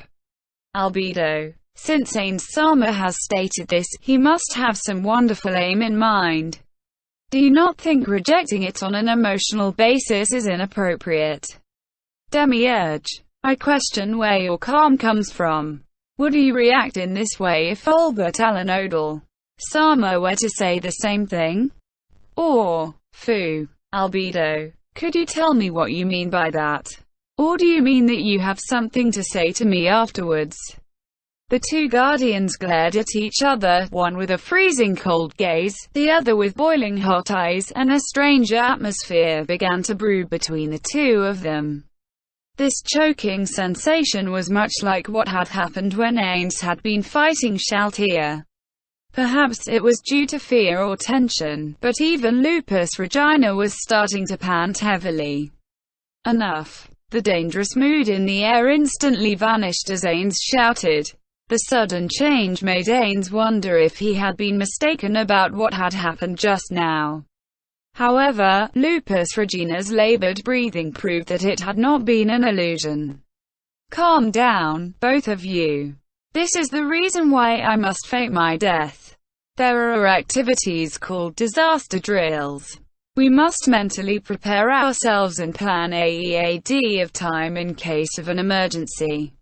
Albedo. Since Ains-sama has stated this, he must have some wonderful aim in mind. Do you not think rejecting it on an emotional basis is inappropriate? Demiurge. I question where your calm comes from. Would you react in this way if Albert Alanodal Sama were to say the same thing? Or, Albedo. Could you tell me what you mean by that? Or do you mean that you have something to say to me afterwards? The two guardians glared at each other, one with a freezing cold gaze, the other with boiling hot eyes, and a strange atmosphere began to brew between the two of them. This choking sensation was much like what had happened when Ains had been fighting Shaltia. Perhaps it was due to fear or tension, but even Lupus Regina was starting to pant heavily. Enough. The dangerous mood in the air instantly vanished as Ains shouted. The sudden change made Ains wonder if he had been mistaken about what had happened just now. However, Lupus Regina's labored breathing proved that it had not been an illusion. Calm down, both of you. This is the reason why I must fake my death. There are activities called disaster drills. We must mentally prepare ourselves and plan ahead of time in case of an emergency.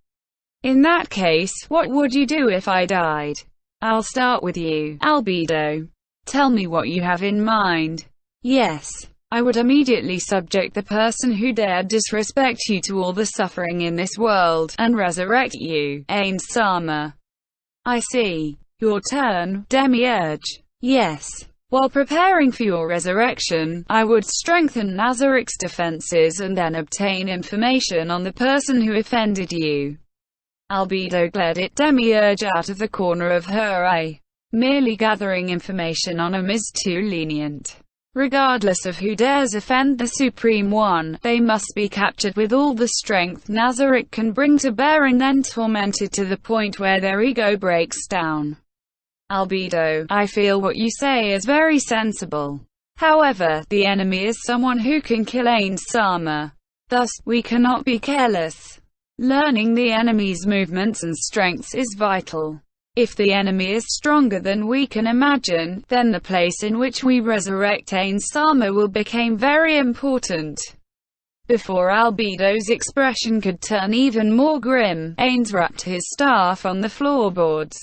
In that case, what would you do if I died? I'll start with you, Albedo. Tell me what you have in mind. Yes. I would immediately subject the person who dared disrespect you to all the suffering in this world, and resurrect you, Ains-sama. I see. Your turn, Demiurge. Yes. While preparing for your resurrection, I would strengthen Nazarik's defenses and then obtain information on the person who offended you. Albedo glared at Demiurge out of the corner of her eye. Merely gathering information on him is too lenient. Regardless of who dares offend the Supreme One, they must be captured with all the strength Nazarik can bring to bear and then tormented to the point where their ego breaks down. Albedo, I feel what you say is very sensible. However, the enemy is someone who can kill Ains-sama. Thus, we cannot be careless. Learning the enemy's movements and strengths is vital. If the enemy is stronger than we can imagine, then the place in which we resurrect Ains-sama will become very important. Before Albedo's expression could turn even more grim, Ains rapped his staff on the floorboards.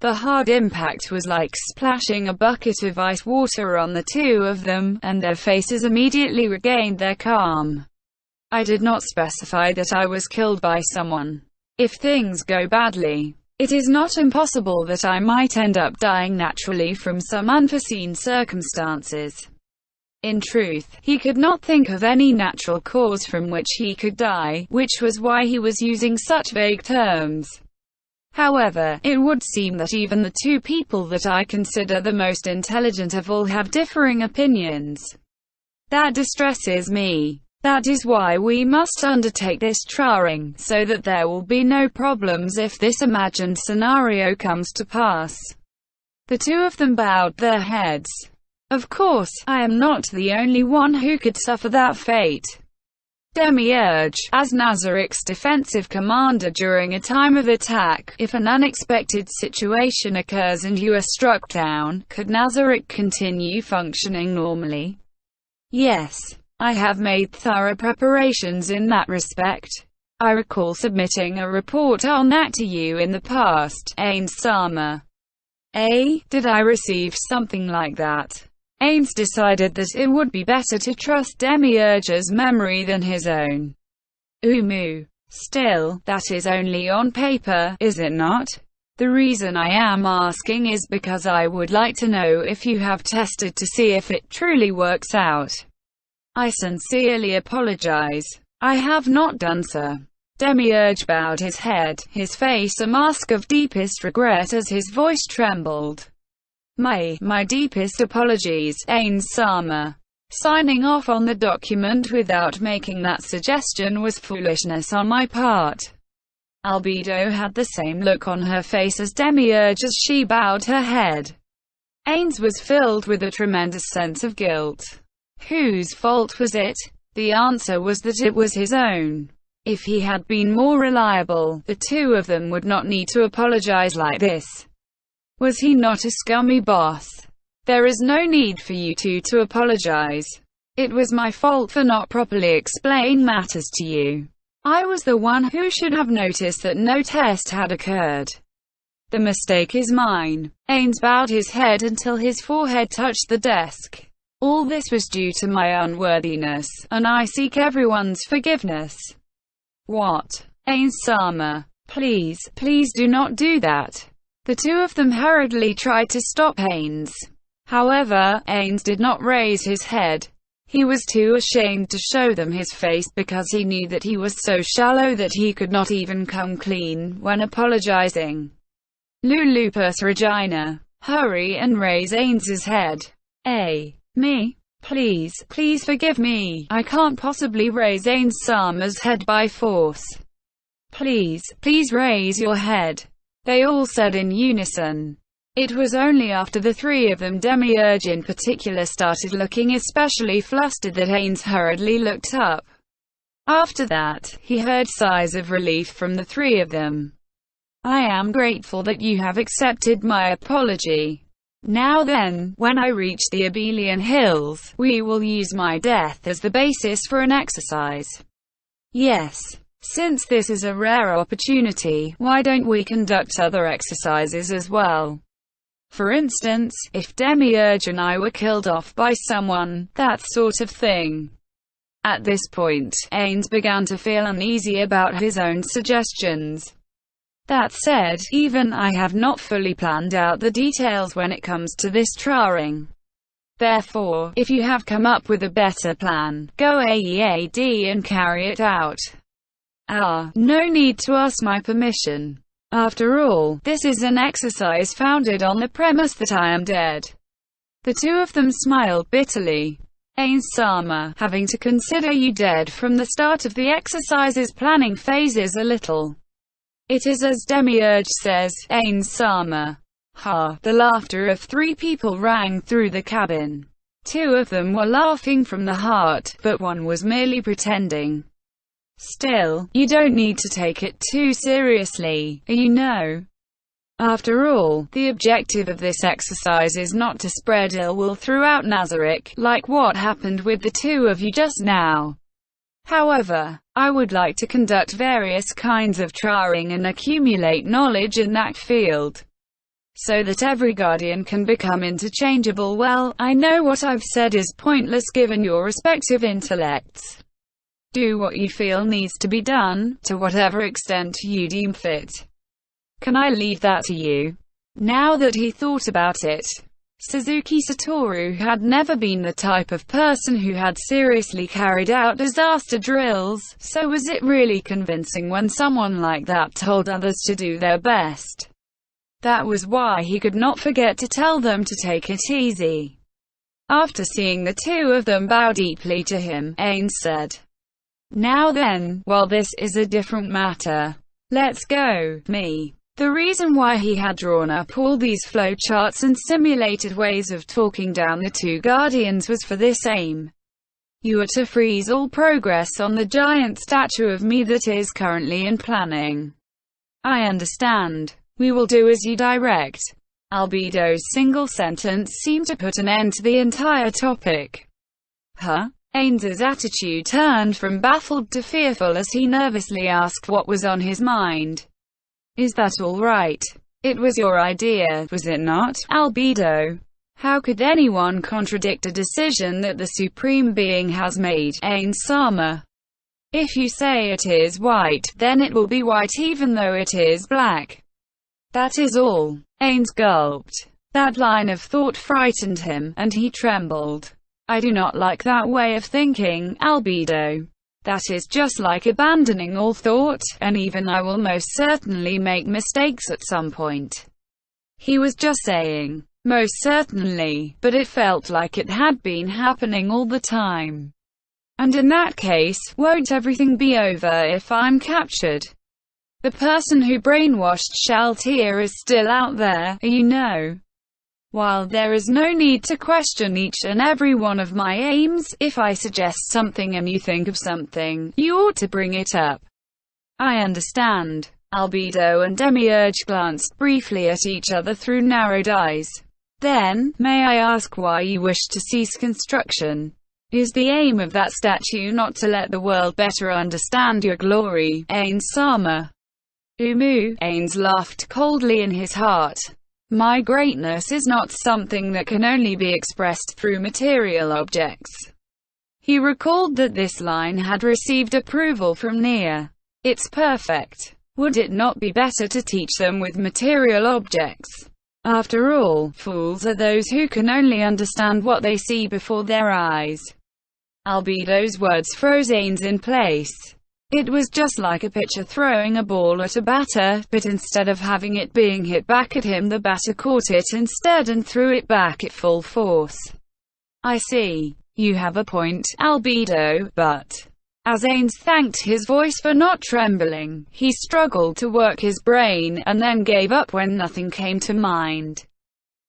The hard impact was like splashing a bucket of ice water on the two of them, and their faces immediately regained their calm. I did not specify that I was killed by someone. If things go badly, it is not impossible that I might end up dying naturally from some unforeseen circumstances. In truth, he could not think of any natural cause from which he could die, which was why he was using such vague terms. However, it would seem that even the two people that I consider the most intelligent of all have differing opinions. That distresses me. That is why we must undertake this trying, so that there will be no problems if this imagined scenario comes to pass. The two of them bowed their heads. Of course, I am not the only one who could suffer that fate. Demiurge, as Nazarik's defensive commander during a time of attack, if an unexpected situation occurs and you are struck down, could Nazarik continue functioning normally? Yes. I have made thorough preparations in that respect. I recall submitting a report on that to you in the past, Ains-sama. Did I receive something like that? Ains decided that it would be better to trust Demiurge's memory than his own. Still, that is only on paper, is it not? The reason I am asking is because I would like to know if you have tested to see if it truly works out. I sincerely apologize. I have not done so. Demiurge bowed his head, his face a mask of deepest regret as his voice trembled. My deepest apologies, Ains-sama. Signing off on the document without making that suggestion was foolishness on my part. Albedo had the same look on her face as Demiurge as she bowed her head. Ains was filled with a tremendous sense of guilt. Whose fault was it? The answer was that it was his own. If he had been more reliable, the two of them would not need to apologize like this. Was he not a scummy boss? There is no need for you two to apologize. It was my fault for not properly explaining matters to you. I was the one who should have noticed that no test had occurred. The mistake is mine. Ains bowed his head until his forehead touched the desk. All this was due to my unworthiness, and I seek everyone's forgiveness. What? Ains-sama, please do not do that. The two of them hurriedly tried to stop Ains. However, Ains did not raise his head. He was too ashamed to show them his face because he knew that he was so shallow that he could not even come clean when apologizing. Lupus Regina. Hurry and raise Ains's head. Me? Please, please forgive me. I can't possibly raise Ains-sama's head by force. Please, please raise your head. They all said in unison. It was only after the three of them, Demiurge in particular, started looking especially flustered that Ains hurriedly looked up. After that, he heard sighs of relief from the three of them. I am grateful that you have accepted my apology. Now then, when I reach the Abelian Hills, we will use my death as the basis for an exercise. Yes. Since this is a rare opportunity, why don't we conduct other exercises as well? For instance, if Demiurge and I were killed off by someone, that sort of thing. At this point, Ains began to feel uneasy about his own suggestions. That said, even I have not fully planned out the details when it comes to this trying. Therefore, if you have come up with a better plan, go ahead and carry it out. No need to ask my permission. After all, this is an exercise founded on the premise that I am dead. The two of them smiled bitterly. Ains-sama, having to consider you dead from the start of the exercise's planning phases a little. It is as Demiurge says, Ains-sama. Ha! The laughter of three people rang through the cabin. Two of them were laughing from the heart, but one was merely pretending. Still, you don't need to take it too seriously, you know. After all, the objective of this exercise is not to spread ill will throughout Nazarick, like what happened with the two of you just now. However, I would like to conduct various kinds of trying and accumulate knowledge in that field, so that every guardian can become interchangeable. Well, I know what I've said is pointless given your respective intellects. Do what you feel needs to be done, to whatever extent you deem fit. Can I leave that to you? Now that he thought about it, Suzuki Satoru had never been the type of person who had seriously carried out disaster drills, so was it really convincing when someone like that told others to do their best? That was why he could not forget to tell them to take it easy. After seeing the two of them bow deeply to him, Ains said, Now then, well, this is a different matter. Let's go. Me. The reason why he had drawn up all these flowcharts and simulated ways of talking down the two guardians was for this aim. You are to freeze all progress on the giant statue of me that is currently in planning. I understand. We will do as you direct. Albedo's single sentence seemed to put an end to the entire topic. Huh? Ains's attitude turned from baffled to fearful as he nervously asked what was on his mind. Is that all right? It was your idea, was it not, Albedo? How could anyone contradict a decision that the Supreme Being has made, Ains-sama? If you say it is white, then it will be white even though it is black. That is all. Ains gulped. That line of thought frightened him, and he trembled. I do not like that way of thinking, Albedo. That is just like abandoning all thought, and even I will most certainly make mistakes at some point. He was just saying, most certainly, but it felt like it had been happening all the time. And in that case, won't everything be over if I'm captured? The person who brainwashed Shaltier is still out there, you know. While there is no need to question each and every one of my aims, if I suggest something and you think of something, you ought to bring it up. I understand. Albedo and Demiurge glanced briefly at each other through narrowed eyes. Then, may I ask why you wish to cease construction? Is the aim of that statue not to let the world better understand your glory, Ains-sama? Ains laughed coldly in his heart. My greatness is not something that can only be expressed through material objects. He recalled that this line had received approval from Nia. It's perfect. Would it not be better to teach them with material objects? After all, fools are those who can only understand what they see before their eyes. Albedo's words froze Ains in place. It was just like a pitcher throwing a ball at a batter, but instead of having it being hit back at him, the batter caught it instead and threw it back at full force. I see. You have a point, Albedo, but... As Ains thanked his voice for not trembling, he struggled to work his brain, and then gave up when nothing came to mind.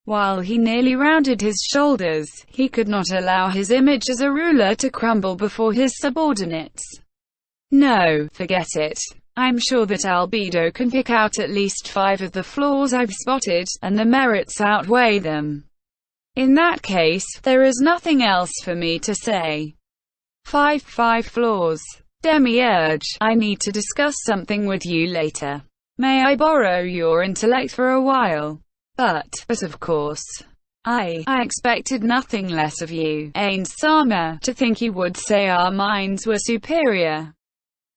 While he nearly rounded his shoulders, he could not allow his image as a ruler to crumble before his subordinates. No, forget it. I'm sure that Albedo can pick out at least 5 of the flaws I've spotted, and the merits outweigh them. In that case, there is nothing else for me to say. 5 flaws. Demiurge, I need to discuss something with you later. May I borrow your intellect for a while? But of course. I expected nothing less of you, Ains-sama, to think you would say our minds were superior.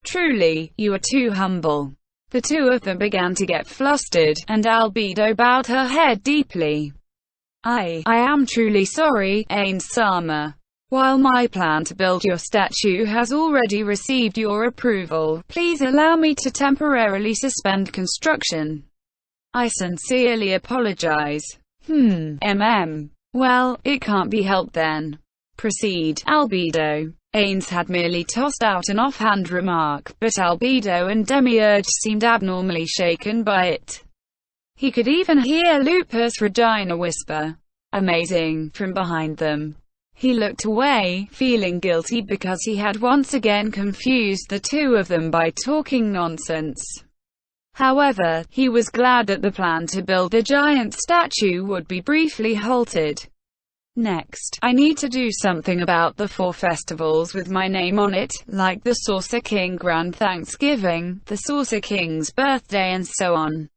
Truly, you are too humble. The two of them began to get flustered, and Albedo bowed her head deeply. I am truly sorry, Ains-sama. While my plan to build your statue has already received your approval, please allow me to temporarily suspend construction. I sincerely apologize. Well, it can't be helped then. Proceed, Albedo. Ains had merely tossed out an offhand remark, but Albedo and Demiurge seemed abnormally shaken by it. He could even hear Lupus Regina whisper, "Amazing," from behind them. He looked away, feeling guilty because he had once again confused the two of them by talking nonsense. However, he was glad that the plan to build the giant statue would be briefly halted. Next, I need to do something about the 4 festivals with my name on it, like the Saucer King Grand Thanksgiving, the Saucer King's birthday and so on.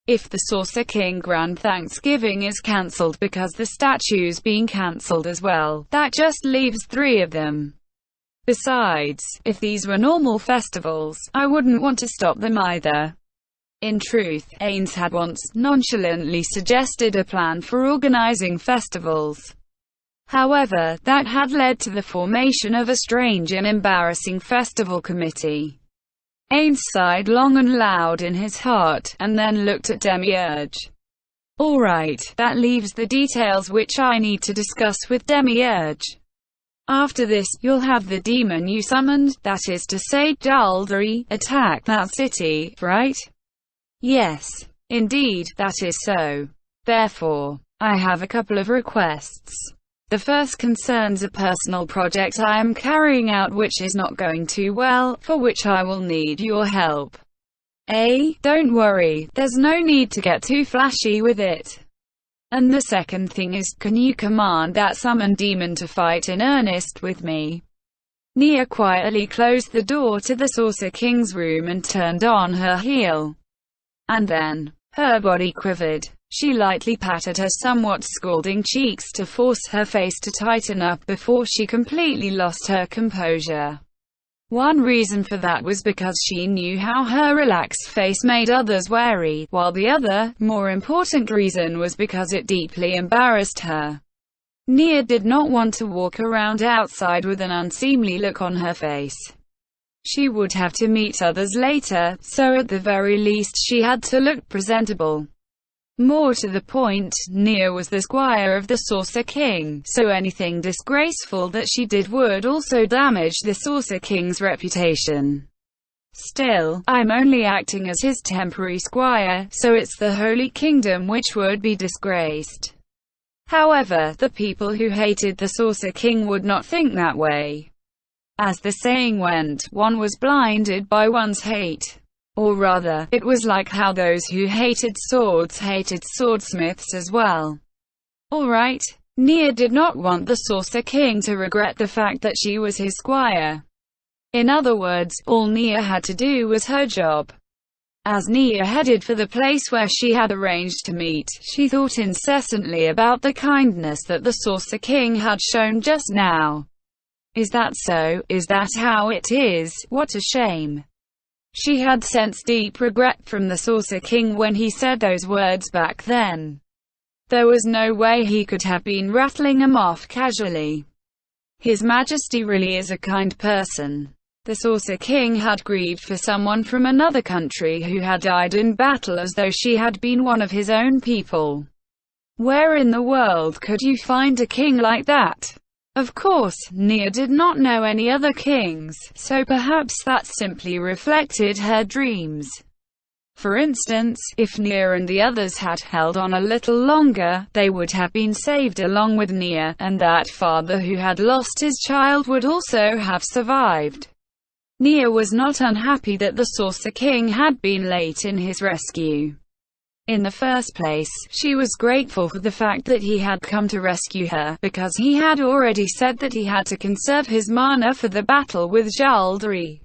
If the Saucer King Grand Thanksgiving is cancelled because the statue's being cancelled as well, that just leaves 3 of them. Besides, if these were normal festivals, I wouldn't want to stop them either. In truth, Ains had once nonchalantly suggested a plan for organizing festivals. However, that had led to the formation of a strange and embarrassing festival committee. Ains sighed long and loud in his heart, and then looked at Demiurge. Alright, that leaves the details which I need to discuss with Demiurge. After this, you'll have the demon you summoned, that is to say, Jaldari, attack that city, right? Yes. Indeed, that is so. Therefore, I have a couple of requests. The first concerns a personal project I am carrying out which is not going too well, for which I will need your help. Don't worry, there's no need to get too flashy with it. And the second thing is, can you command that summoned demon to fight in earnest with me? Nia quietly closed the door to the Saucer King's room and turned on her heel. And then, her body quivered. She lightly patted her somewhat scalding cheeks to force her face to tighten up before she completely lost her composure. One reason for that was because she knew how her relaxed face made others wary, while the other, more important reason was because it deeply embarrassed her. Nia did not want to walk around outside with an unseemly look on her face. She would have to meet others later, so at the very least she had to look presentable. More to the point, Nia was the squire of the Saucer King, so anything disgraceful that she did would also damage the Saucer King's reputation. Still, I'm only acting as his temporary squire, so it's the Holy Kingdom which would be disgraced. However, the people who hated the Saucer King would not think that way. As the saying went, one was blinded by one's hate. Or rather, it was like how those who hated swordsmiths as well. Alright. Nia did not want the Saucer King to regret the fact that she was his squire. In other words, all Nia had to do was her job. As Nia headed for the place where she had arranged to meet, she thought incessantly about the kindness that the Saucer King had shown just now. Is that so? Is that how it is? What a shame. She had sensed deep regret from the Saucer King when he said those words back then. There was no way he could have been rattling them off casually. His Majesty really is a kind person. The Saucer King had grieved for someone from another country who had died in battle as though she had been one of his own people. Where in the world could you find a king like that? Of course, Nia did not know any other kings, so perhaps that simply reflected her dreams. For instance, if Nia and the others had held on a little longer, they would have been saved along with Nia, and that father who had lost his child would also have survived. Nia was not unhappy that the Saucer King had been late in his rescue. In the first place, she was grateful for the fact that he had come to rescue her, because he had already said that he had to conserve his mana for the battle with Jaldri.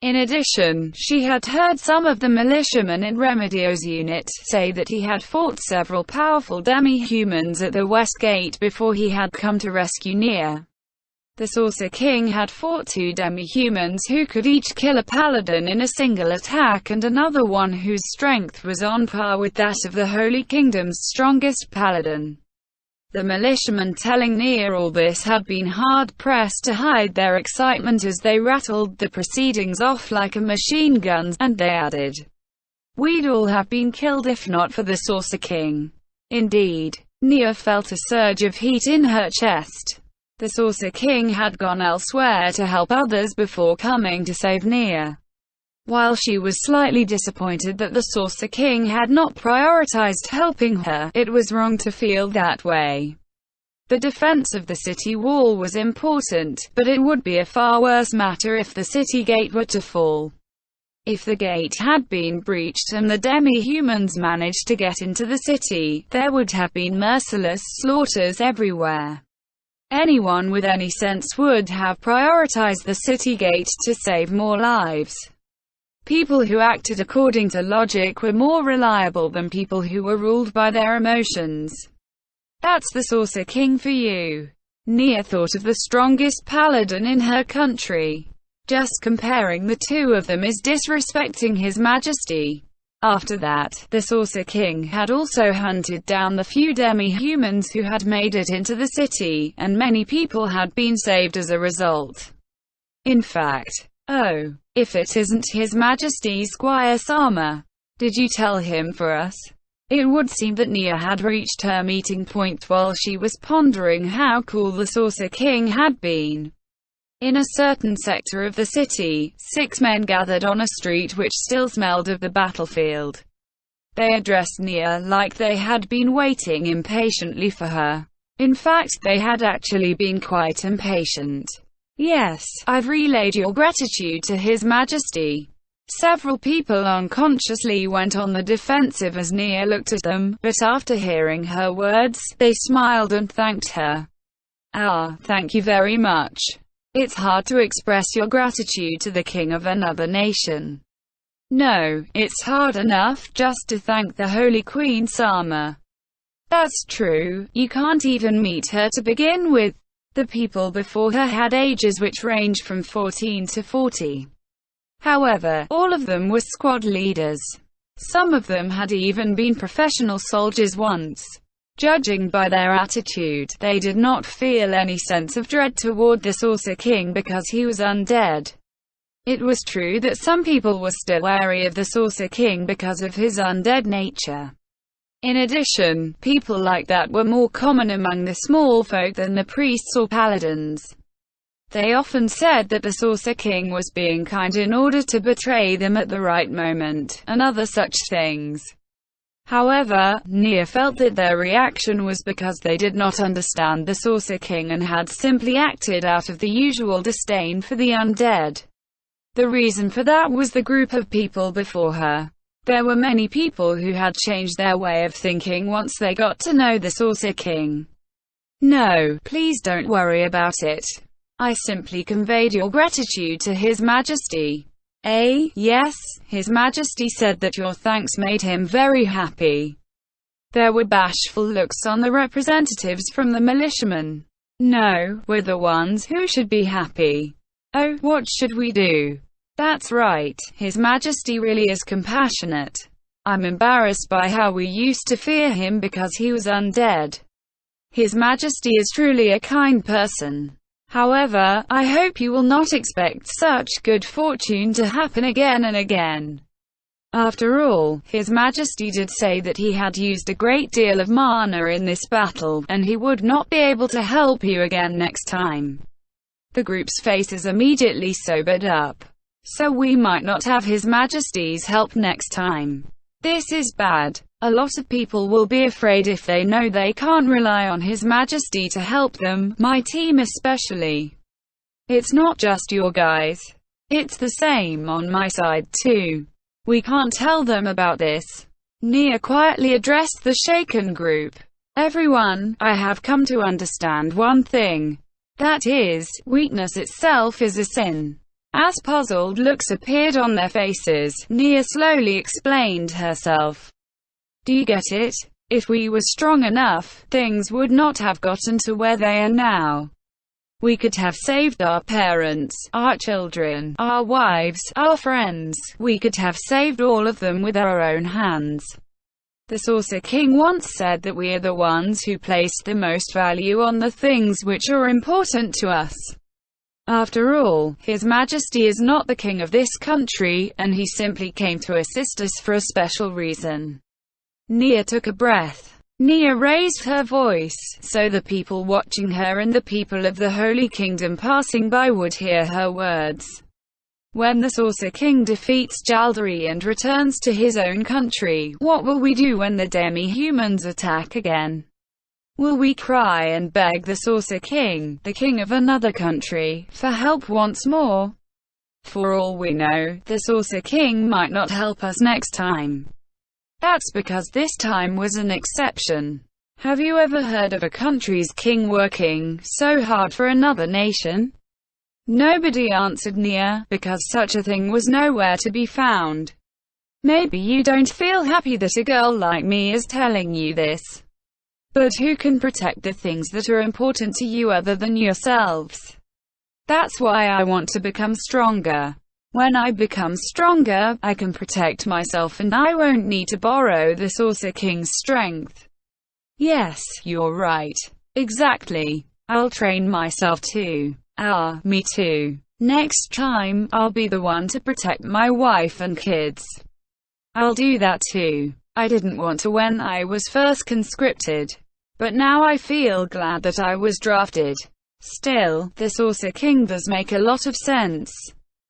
In addition, she had heard some of the militiamen in Remedio's unit say that he had fought several powerful demi-humans at the West Gate before he had come to rescue Nia. The Saucer King had fought 2 demi-humans who could each kill a paladin in a single attack, and another one whose strength was on par with that of the Holy Kingdom's strongest paladin. The militiamen telling Nia all this had been hard-pressed to hide their excitement as they rattled the proceedings off like a machine gun, and they added, "We'd all have been killed if not for the Saucer King." Indeed, Nia felt a surge of heat in her chest. The Saucer King had gone elsewhere to help others before coming to save Nia. While she was slightly disappointed that the Saucer King had not prioritized helping her, it was wrong to feel that way. The defense of the city wall was important, but it would be a far worse matter if the city gate were to fall. If the gate had been breached and the demi-humans managed to get into the city, there would have been merciless slaughters everywhere. Anyone with any sense would have prioritized the city gate to save more lives. People who acted according to logic were more reliable than people who were ruled by their emotions. That's the Saucer King for you. Nia thought of the strongest paladin in her country. Just comparing the 2 of them is disrespecting His Majesty. After that, the Saucer King had also hunted down the few demi-humans who had made it into the city, and many people had been saved as a result. In fact, oh, if it isn't His Majesty's Squire Sama. Did you tell him for us? It would seem that Nia had reached her meeting point while she was pondering how cool the Saucer King had been. In a certain sector of the city, 6 men gathered on a street which still smelled of the battlefield. They addressed Nia like they had been waiting impatiently for her. In fact, they had actually been quite impatient. "Yes, I've relayed your gratitude to His Majesty." Several people unconsciously went on the defensive as Nia looked at them, but after hearing her words, they smiled and thanked her. "Ah, thank you very much. It's hard to express your gratitude to the king of another nation." "No, it's hard enough just to thank the Holy Queen Sama." "That's true, you can't even meet her to begin with." The people before her had ages which ranged from 14 to 40. However, all of them were squad leaders. Some of them had even been professional soldiers once. Judging by their attitude, they did not feel any sense of dread toward the Saucer King because he was undead. It was true that some people were still wary of the Saucer King because of his undead nature. In addition, people like that were more common among the small folk than the priests or paladins. They often said that the Saucer King was being kind in order to betray them at the right moment, and other such things. However, Nia felt that their reaction was because they did not understand the Saucer King and had simply acted out of the usual disdain for the undead. The reason for that was the group of people before her. There were many people who had changed their way of thinking once they got to know the Saucer King. "No, please don't worry about it. I simply conveyed your gratitude to His Majesty." Yes, His Majesty said that your thanks made him very happy." There were bashful looks on the representatives from the militiamen. "No, we're the ones who should be happy. Oh, what should we do?" "That's right, His Majesty really is compassionate. I'm embarrassed by how we used to fear him because he was undead. His Majesty is truly a kind person." However, I hope you will not expect such good fortune to happen again and again. After all, His Majesty did say that he had used a great deal of mana in this battle, and he would not be able to help you again next time. The group's faces immediately sobered up. So we might not have His Majesty's help next time. This is bad. A lot of people will be afraid if they know they can't rely on His Majesty to help them, my team especially. It's not just your guys. It's the same on my side too. We can't tell them about this. Nia quietly addressed the shaken group. Everyone, I have come to understand one thing. That is, weakness itself is a sin. As puzzled looks appeared on their faces, Nia slowly explained herself. Do you get it? If we were strong enough, things would not have gotten to where they are now. We could have saved our parents, our children, our wives, our friends. We could have saved all of them with our own hands. The Saucer King once said that we are the ones who place the most value on the things which are important to us. After all, His Majesty is not the king of this country, and he simply came to assist us for a special reason. Nia took a breath. Nia raised her voice, so the people watching her and the people of the Holy Kingdom passing by would hear her words. When the Saucer King defeats Jaldari and returns to his own country, what will we do when the demi-humans attack again? Will we cry and beg the Saucer King, the king of another country, for help once more? For all we know, the Saucer King might not help us next time. That's because this time was an exception. Have you ever heard of a country's king working so hard for another nation? Nobody answered Nia, because such a thing was nowhere to be found. Maybe you don't feel happy that a girl like me is telling you this. But who can protect the things that are important to you other than yourselves? That's why I want to become stronger. When I become stronger, I can protect myself and I won't need to borrow the Saucer King's strength. Yes, you're right. Exactly. I'll train myself too. Ah, me too. Next time, I'll be the one to protect my wife and kids. I'll do that too. I didn't want to when I was first conscripted. But now I feel glad that I was drafted. Still, the Saucer King does make a lot of sense.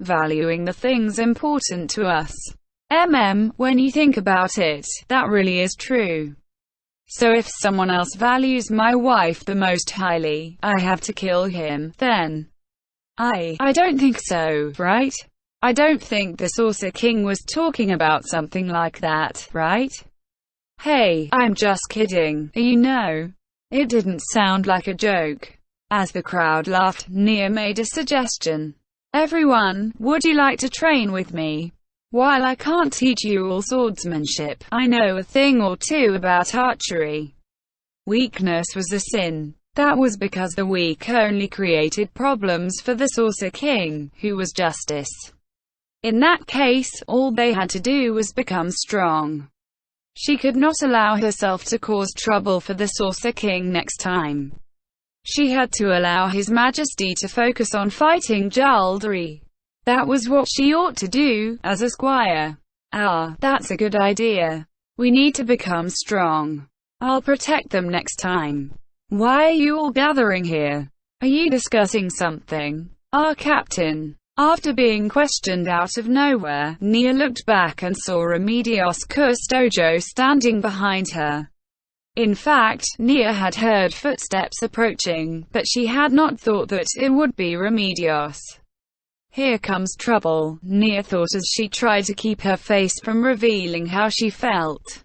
Valuing the things important to us. When you think about it, that really is true. So if someone else values my wife the most highly, I have to kill him, then. I don't think so, right? I don't think the Saucer King was talking about something like that, right? Hey, I'm just kidding, you know. It didn't sound like a joke. As the crowd laughed, Nia made a suggestion. Everyone, would you like to train with me? While I can't teach you all swordsmanship, I know a thing or two about archery. Weakness was a sin. That was because the weak only created problems for the Saucer King, who was justice. In that case, all they had to do was become strong. She could not allow herself to cause trouble for the Saucer King next time. She had to allow His Majesty to focus on fighting Jaldari. That was what she ought to do, as a squire. Ah, that's a good idea. We need to become strong. I'll protect them next time. Why are you all gathering here? Are you discussing something? Our captain. After being questioned out of nowhere, Nia looked back and saw Remedios Custodio standing behind her. In fact, Nia had heard footsteps approaching, but she had not thought that it would be Remedios. Here comes trouble, Nia thought as she tried to keep her face from revealing how she felt.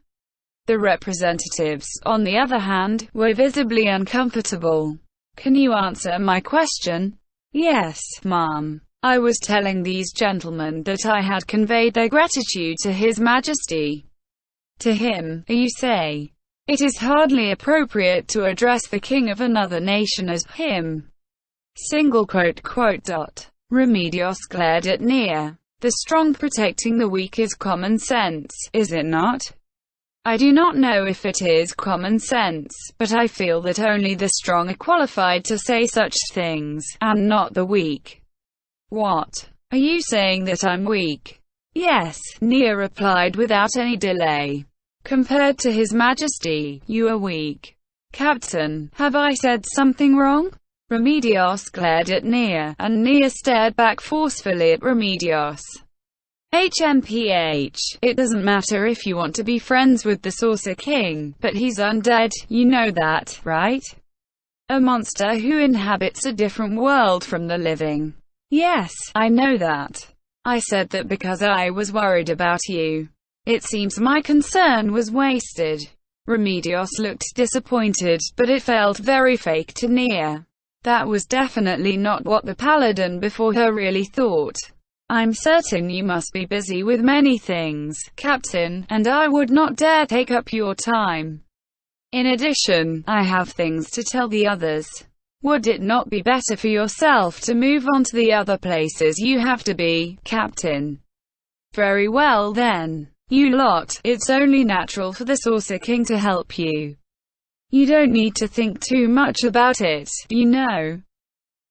The representatives, on the other hand, were visibly uncomfortable. Can you answer my question? Yes, ma'am. I was telling these gentlemen that I had conveyed their gratitude to His Majesty. To him, you say. It is hardly appropriate to address the king of another nation as him. Remedios glared at Nia. The strong protecting the weak is common sense, is it not? I do not know if it is common sense, but I feel that only the strong are qualified to say such things, and not the weak. What? Are you saying that I'm weak? Yes, Nia replied without any delay. Compared to His Majesty, you are weak. Captain, have I said something wrong? Remedios glared at Nia, and Nia stared back forcefully at Remedios. HMPH, it doesn't matter if you want to be friends with the Saucer King, but he's undead, you know that, right? A monster who inhabits a different world from the living. Yes, I know that. I said that because I was worried about you. It seems my concern was wasted. Remedios looked disappointed, but it felt very fake to Nia. That was definitely not what the paladin before her really thought. I'm certain you must be busy with many things, Captain, and I would not dare take up your time. In addition, I have things to tell the others. Would it not be better for yourself to move on to the other places you have to be, Captain? Very well then. You lot, it's only natural for the Saucer King to help you. You don't need to think too much about it, you know.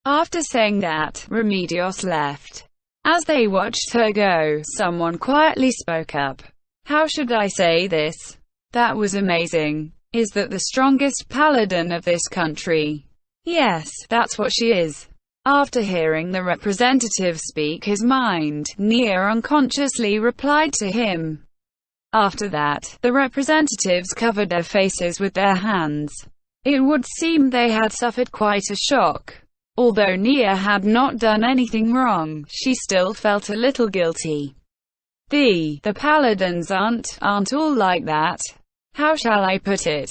After saying that, Remedios left. As they watched her go, someone quietly spoke up. How should I say this? That was amazing. Is that the strongest paladin of this country? Yes, that's what she is. After hearing the representative speak his mind, Nia unconsciously replied to him. After that, the representatives covered their faces with their hands. It would seem they had suffered quite a shock. Although Nia had not done anything wrong, she still felt a little guilty. The paladins aren't all like that. How shall I put it?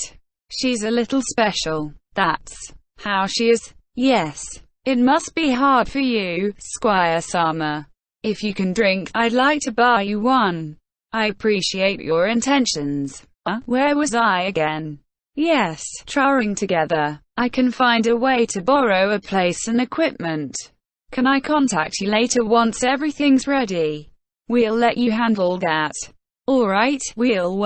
She's a little special. That's how she is. Yes. It must be hard for you, Squire Sama. If you can drink, I'd like to buy you one. I appreciate your intentions. Where was I again? Yes, trawling together. I can find a way to borrow a place and equipment. Can I contact you later once everything's ready? We'll let you handle that. Alright, we'll wait.